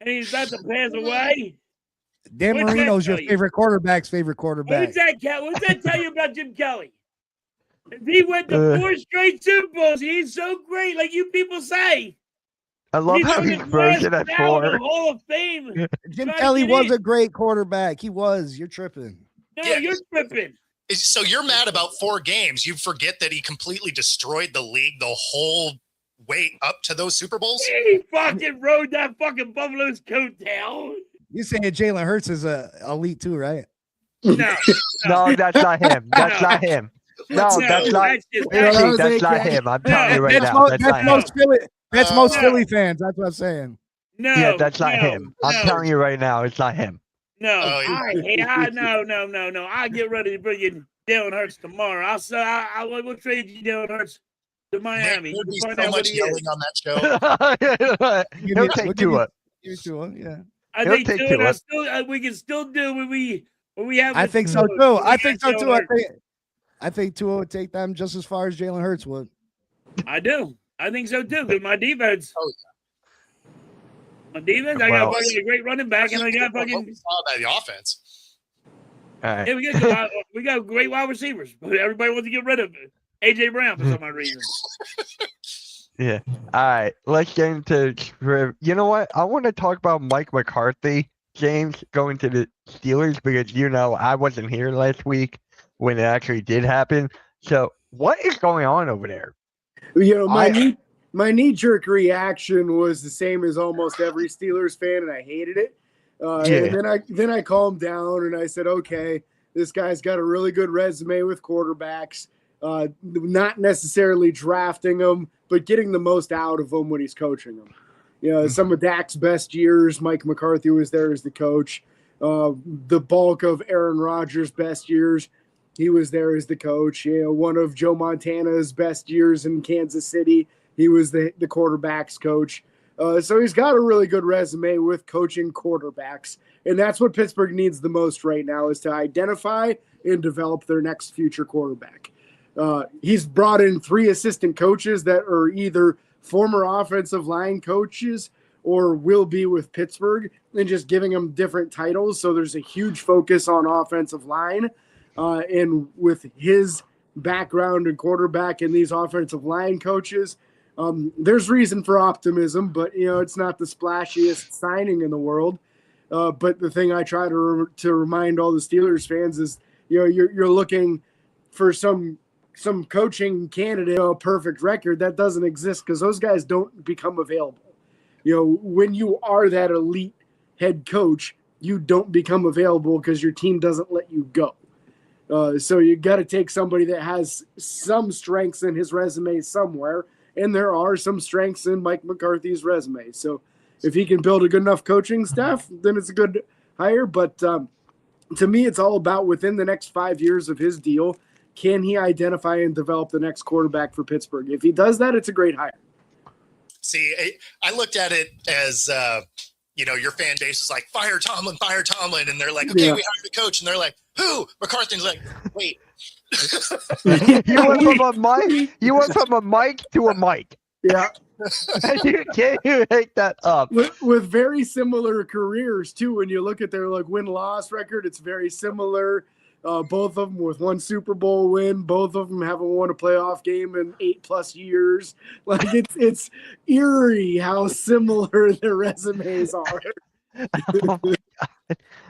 And he's about to pass away. Dan What's that Marino's your tell you? favorite quarterback's favorite What quarterback. does that tell you about Jim Kelly? If he went to 4 straight Super Bowls, he's so great, like you people say. I love how on he's his frozen last at ballot of 4. Hall of Fame. Jim Trying to Kelly get was in. a great quarterback. He was. You're tripping. No, Yeah. you're tripping. So you're mad about 4 games. You forget that he completely destroyed the league the whole way up to those Super Bowls? He fucking rode that fucking Buffalo's coattail. You saying Jalen Hurts is a elite too, right? No. No, that's not him. That's not him. No, that's not. just Ricky, that's not him. I'm telling you right That's, now. That's that's not him. most Philly. That's most No. Philly fans. That's what I'm saying. no. Yeah, that's not no, him. I'm no, telling you right now, it's not him. No, Oh, no. I get ready to bring in Jalen Hurts tomorrow. I will trade you Jalen Hurts to Miami. There'd be Find so out what much he is. yelling on that show. He'll take Tua. Give it to him. Yeah. I He'll think take Tua, Tua. we can still do what we have. I with think so Tua. too. We I think so got too. Jalen Hurts. I think Tua would take them just as far as Jalen Hurts would. I do. I think so too. Because my defense. Oh, My defense. I got Well- fucking a great running back, and I got What fucking. we saw by the offense. All right. Yeah, we got great wide receivers, but everybody wants to get rid of it. AJ Brown for some odd reason. Yeah. All right. Let's get into. You know what? I want to talk about Mike McCarthy, James, going to the Steelers because I wasn't here last week when it actually did happen. So what is going on over there? My knee-jerk reaction was the same as almost every Steelers fan, and I hated it. And then I calmed down and I said, okay, this guy's got a really good resume with quarterbacks. Not necessarily drafting them, but getting the most out of them when he's coaching them. Some of Dak's best years, Mike McCarthy was there as the coach. The bulk of Aaron Rodgers' best years, he was there as the coach. One of Joe Montana's best years in Kansas City, he was the quarterback's coach. So he's got a really good resume with coaching quarterbacks. And that's what Pittsburgh needs the most right now is to identify and develop their next future quarterback. He's brought in 3 assistant coaches that are either former offensive line coaches or will be with Pittsburgh and just giving them different titles. So there's a huge focus on offensive line. And with his background in quarterback and these offensive line coaches, there's reason for optimism, but it's not the splashiest signing in the world. But the thing I try to remind all the Steelers fans is, you're looking for some coaching candidate, a perfect record that doesn't exist because those guys don't become available. When you are that elite head coach, you don't become available because your team doesn't let you go. So you got to take somebody that has some strengths in his resume somewhere. And there are some strengths in Mike McCarthy's resume. So if he can build a good enough coaching staff, then it's a good hire. But to me, it's all about within the next 5 years of his deal, can he identify and develop the next quarterback for Pittsburgh? If he does that, it's a great hire. See, I looked at it as, your fan base is like, fire Tomlin. And they're like, okay, we hired the coach. And they're like, who? McCarthy's like, wait. You went from a mic to a mic. Yeah. You can't even make that up. With very similar careers, too. When you look at their win-loss record, it's very similar. Both of them with one Super Bowl win. Both of them haven't won a playoff game in 8+ years. Like it's eerie how similar their resumes are. Oh my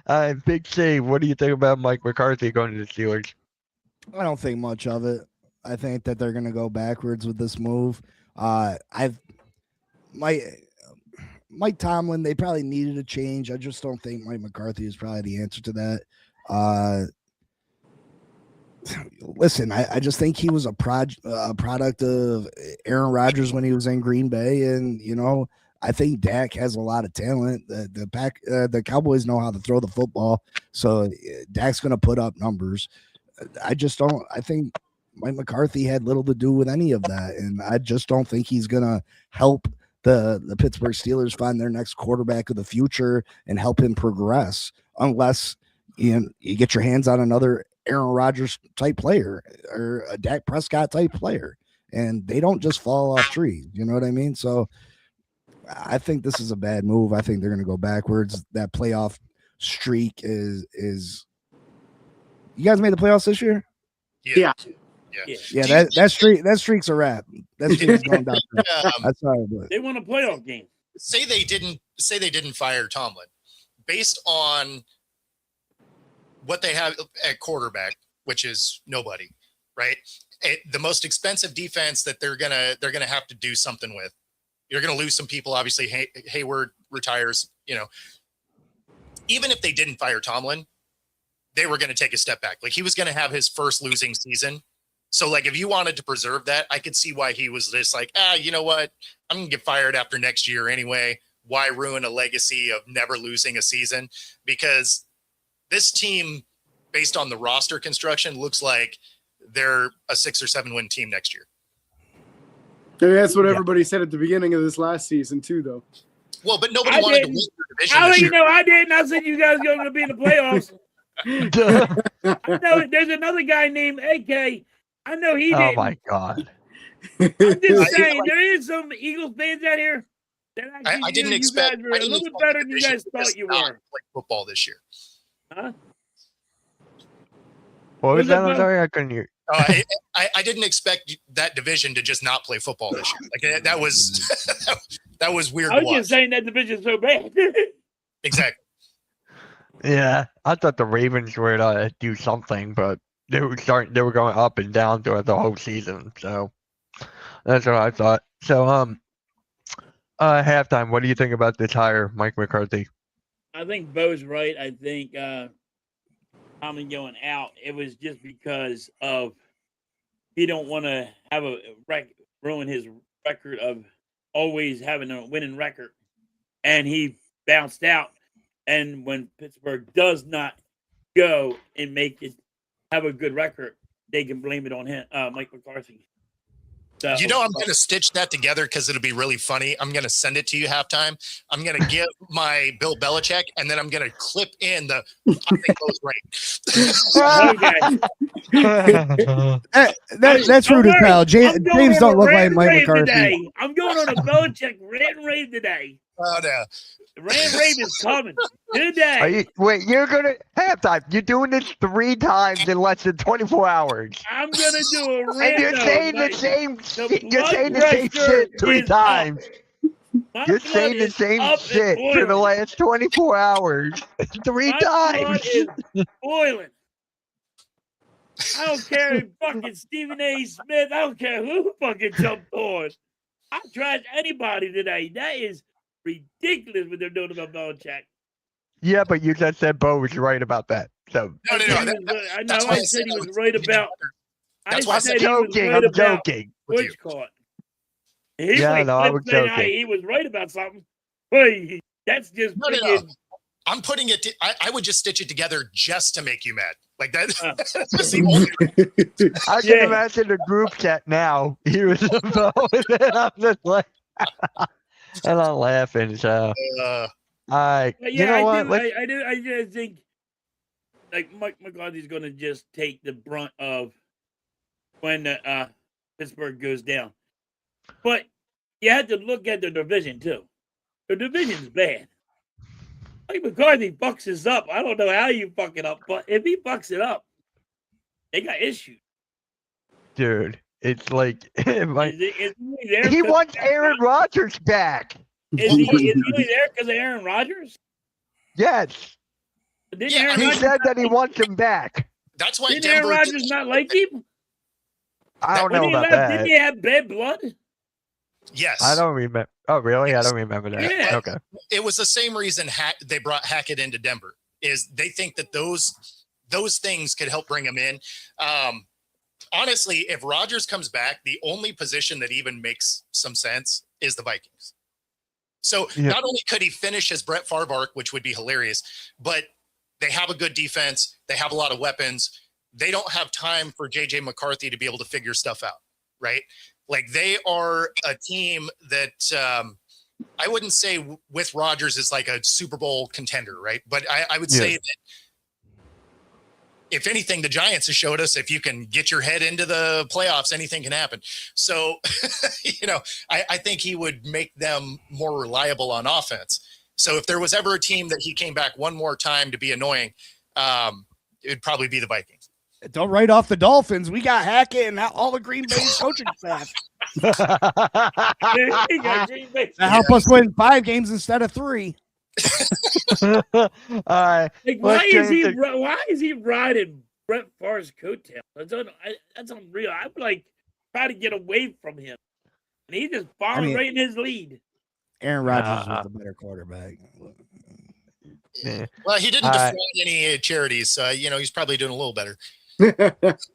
God. Big C, what do you think about Mike McCarthy going to the Steelers? I don't think much of it. I think that they're going to go backwards with this move. Mike Tomlin, they probably needed a change. I just don't think Mike McCarthy is probably the answer to that. Listen, I just think he was a product of Aaron Rodgers when he was in Green Bay, and I think Dak has a lot of talent. The Cowboys know how to throw the football, so Dak's going to put up numbers. I think Mike McCarthy had little to do with any of that, and I just don't think he's going to help the Pittsburgh Steelers find their next quarterback of the future and help him progress unless you get your hands on another Aaron Rodgers type player or a Dak Prescott type player, and they don't just fall off trees. You know what I mean? So I think this is a bad move. I think they're going to go backwards. That playoff streak is. You guys made the playoffs this year? Yeah. That streak's a wrap. That streak's going down. That's how they won a playoff game. Say they didn't fire Tomlin based on what they have at quarterback, which is nobody, right? The most expensive defense that they're gonna have to do something with. You're gonna lose some people. Obviously, Hayward retires. Even if they didn't fire Tomlin, they were gonna take a step back. Like he was gonna have his first losing season. So like if you wanted to preserve that, I could see why he was just like, you know what? I'm gonna get fired after next year anyway. Why ruin a legacy of never losing a season? Because this team, based on the roster construction, looks like they're a 6 or 7 win team next year. I mean, that's what everybody said at the beginning of this last season too, though. Well, but nobody wanted to win the division. How do you know I didn't? I said you guys are going to be in the playoffs. I know there's another guy named AK. I know he didn't. Oh my God. I'm just saying, there is some Eagles fans out here that actually I didn't expect. You guys were a little bit better than you guys thought you were. Play football this year. Huh? What was that? I'm sorry, I couldn't hear. I didn't expect that division to just not play football this year. Like that was that was weird. I was just saying that division's so bad. Exactly. Yeah, I thought the Ravens were to do something, but they were going up and down throughout the whole season. So that's what I thought. So halftime, what do you think about this hire, Mike McCarthy? I think Bo's right. I think Tomlin going out, it was just because of he don't want to have ruin his record of always having a winning record, and he bounced out. And when Pittsburgh does not go and have a good record, they can blame it on him, Mike McCarthy. So, I'm going to stitch that together because it'll be really funny. I'm going to send it to you halftime. I'm going to give my Bill Belichick, and then I'm going to clip in the I think Bo's right. That's rude as hell. James don't look like Mike McCarthy. Today. I'm going on a Belichick rant and rave today. Oh, no. Rant rave is coming today. You're going to halftime. You're doing this 3 times in less than 24 hours. I'm going to do a rant. And you're saying the same shit. You're saying the same shit 3 times. You're saying the same shit for the last 24 hours 3 times. Is boiling. I don't care if fucking Stephen A. Smith. I don't care who fucking jumped on. I tried anybody today. That is ridiculous what they're doing about Belichick. Yeah, but you just said Bo was right about that. So no. I said he was right about. That's why I said joking. I'm joking. Which caught? I was joking. He was right about something. But that's just no. I'm putting it. I would just stitch it together just to make you mad. Like that. That's the only I can imagine the group chat now. He was about, and I'm just like, and I'm laughing. So, you know what? I just think like Mike McCarthy's going to just take the brunt of when Pittsburgh goes down. But you have to look at the division too. The division's bad. Mike McCarthy fucks this up. I don't know how you fuck it up, but if he fucks it up, They got issues. Dude, it's like Is he only there he 'cause- wants Aaron Rodgers back. Is he only there because of Aaron Rodgers? Yes, Didn't Yeah, Aaron he Rodgers, said that he wants him back. That's why didn't Aaron Denver. Rodgers not like him? I don't When know he about left, didn't that. he have bad blood? Yes, I don't remember. Oh, really? I don't remember that. Yeah. Okay. it was the same reason they brought Hackett into Denver. Is they think that those things could help bring him in. Honestly, if Rodgers comes back, the only position that even makes some sense is the Vikings. So not only could he finish as Brett Favre, which would be hilarious, but they have a good defense. They have a lot of weapons. They don't have time for JJ McCarthy to be able to figure stuff out, right? Like they are a team that I wouldn't say with Rodgers is like a Super Bowl contender, right? But I would say that if anything, the Giants have showed us if you can get your head into the playoffs, anything can happen. So, I think he would make them more reliable on offense. So if there was ever a team that he came back one more time to be annoying, it would probably be the Vikings. Don't write off the Dolphins. We got Hackett and all the Green Bay coaching staff. He got Green Bay. That help us win 5 games instead of 3. All right. Like, Let's why change is he riding Brett Favre's coattail? That's unreal. I would like try to get away from him, and he just following right in his lead. Aaron Rodgers was the better quarterback. Yeah. Well, he didn't defraud any charities, so he's probably doing a little better. All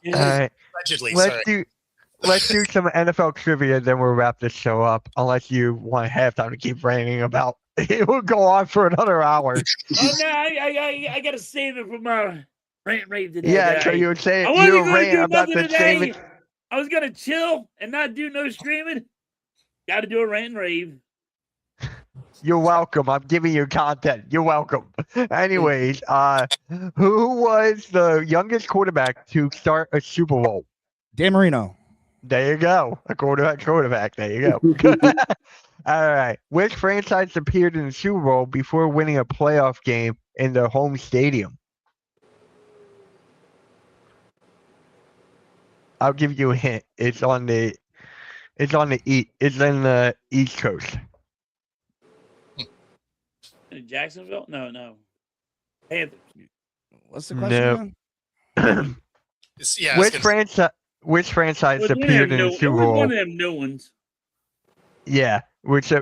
right. Allegedly, Let's do some NFL trivia, then we'll wrap this show up. Unless you want halftime to keep ranting about, it will go on for another hour. Oh no, I gotta save it for my rant rave today. Yeah, guys. so you were saying I wasn't you were gonna ranting do about nothing the today. same. I was gonna chill and not do no streaming. Got to do a rant and rave. You're welcome. I'm giving you content. You're welcome. Anyways, who was the youngest quarterback to start a Super Bowl? Dan Marino. There you go. A quarterback. There you go. All right. Which franchise appeared in the Super Bowl before winning a playoff game in their home stadium? I'll give you a hint. It's in the East Coast. Jacksonville? No. Panthers. What's the question? No. yeah. Which franchise It was appeared in the Super Bowl? one of them new ones. Yeah. Which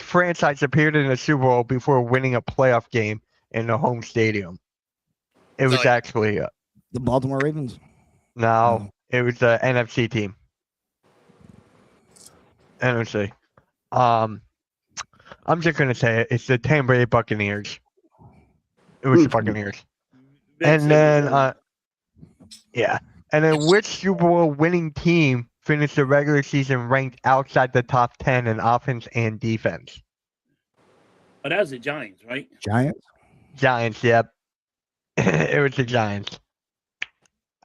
franchise appeared in the Super Bowl before winning a playoff game in the home stadium? It was actually The Baltimore Ravens. no. It was the NFC team. NFC. I'm just gonna say it. It's the Tampa Bay Buccaneers. It was the Buccaneers. And then, yeah. And then, which Super Bowl winning team finished the regular season ranked outside the top 10 in offense and defense? Oh, that was the Giants, right? Giants, yep. It was the Giants.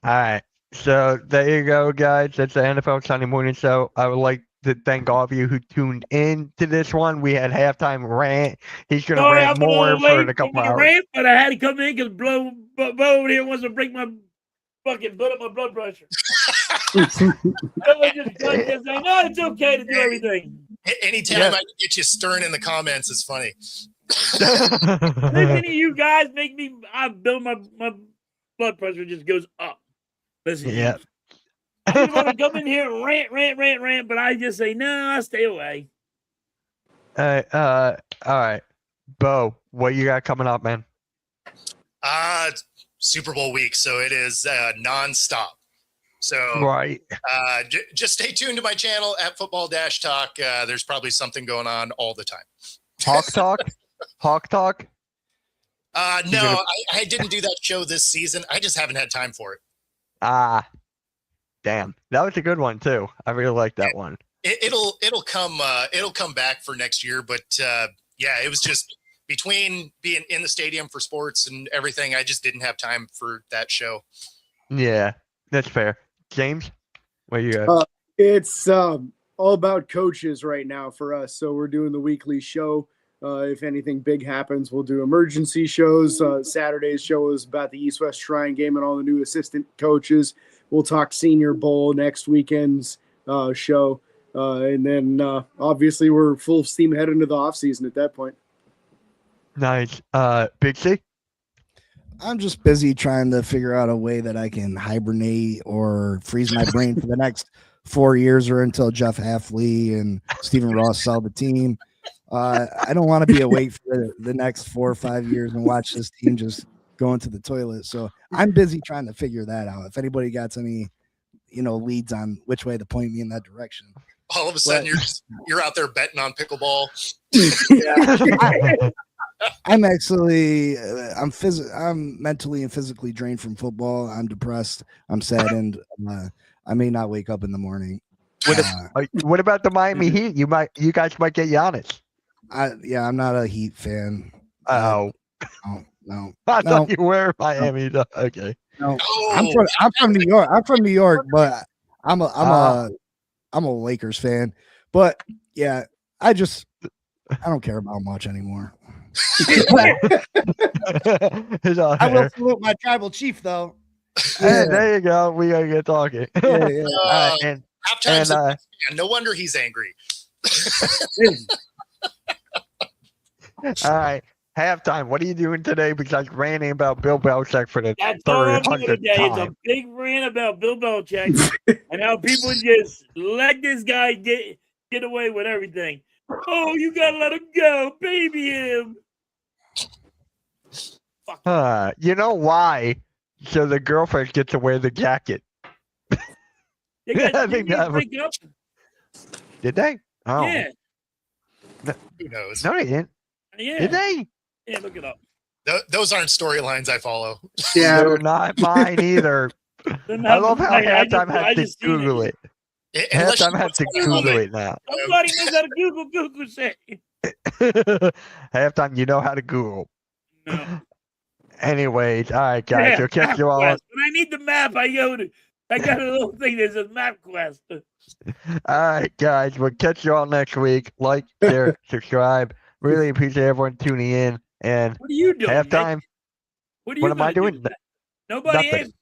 All right. So there you go, guys. That's the NFL Sunday Morning Show. I would like to thank all of you who tuned in to this one. We had halftime rant. He's going to rant more for a couple hours. Rant, but I had to come in because Bo over here wants to break my fucking butt up my blood pressure. So I just say, no, it's okay to do everything. Anytime I can get you stern in the comments is funny. Listen to you guys make me. I build my blood pressure just goes up. Listen, yeah. I just want to come in here and rant, but I just say no. I stay away. All right, Bo, what you got coming up, man? Super Bowl week, so it is nonstop. So right, just stay tuned to my channel at Football Talk. There's probably something going on all the time. Hawk Talk. No, I didn't do that show this season. I just haven't had time for it. Damn, that was a good one too. I really like that one. It'll come back for next year, but it was just between being in the stadium for sports and everything, I just didn't have time for that show. Yeah, that's fair. James, what you got? It's all about coaches right now for us. So we're doing the weekly show If anything big happens, we'll do emergency shows. Saturday's show is about the East-West Shrine game and all the new assistant coaches. We'll talk Senior Bowl next weekend's show. And then obviously we're full steam ahead into the offseason at that point. Nice. Big C? I'm just busy trying to figure out a way that I can hibernate or freeze my brain for the next 4 years or until Jeff Hafley and Stephen Ross sell the team. I don't want to be awake for the next 4 or 5 years and watch this team just go into the toilet. So I'm busy trying to figure that out. If anybody got any, leads on which way to point me in that direction. All of a sudden, you're out there betting on pickleball. I'm actually, I'm mentally and physically drained from football. I'm depressed. I'm saddened. I may not wake up in the morning. What about the Miami Heat? You guys might get Giannis. I'm not a Heat fan. Oh, no. I thought you were Miami. No. Okay. No, I'm from New York. I'm from New York, but I'm a Lakers fan. But yeah, I don't care about much anymore. I will salute my tribal chief, though. Hey, there you go. We gotta get talking. And no wonder he's angry. All right, halftime. What are you doing today besides ranting about Bill Belichick for the That's all I'm doing 300th today. It's a time? big rant about Bill Belichick and how people just let this guy get away with everything. Oh, you gotta let him go, baby him. You know why? So the girlfriend gets to wear the jacket. They got, I think that was- break up? Did they? Oh, Yeah, Who knows? no, they didn't. yeah. Did they? Yeah, look it up. Those aren't storylines I follow. Yeah. They're not mine either. I love how halftime has to Google it. Unless Halftime you has to want Google it now. Somebody knows how to Google shit. Halftime, you know how to Google. No. Anyways, all right, guys. So catch you all. When I need the map, I got a little thing that says map quest. All right, guys. We'll catch you all next week. Like, share, subscribe. Really appreciate everyone tuning in. And What are you doing? halftime. Nick? What are you What am I gonna doing? do? Nobody Nothing. asked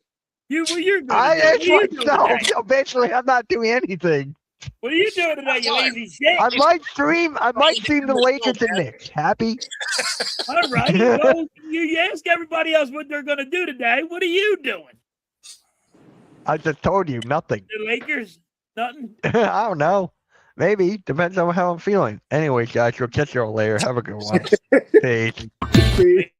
you what you're doing. I today. What are you asked doing myself. today? Eventually, I'm not doing anything. What are you doing today, you lazy shit? I might stream the Lakers and Knicks. Happy? All right. Well, you ask everybody else what they're going to do today. What are you doing? I just told you nothing. The Lakers? Nothing? I don't know. Maybe. Depends on how I'm feeling. Anyways, guys, we'll catch you all later. Have a good one. Peace. See?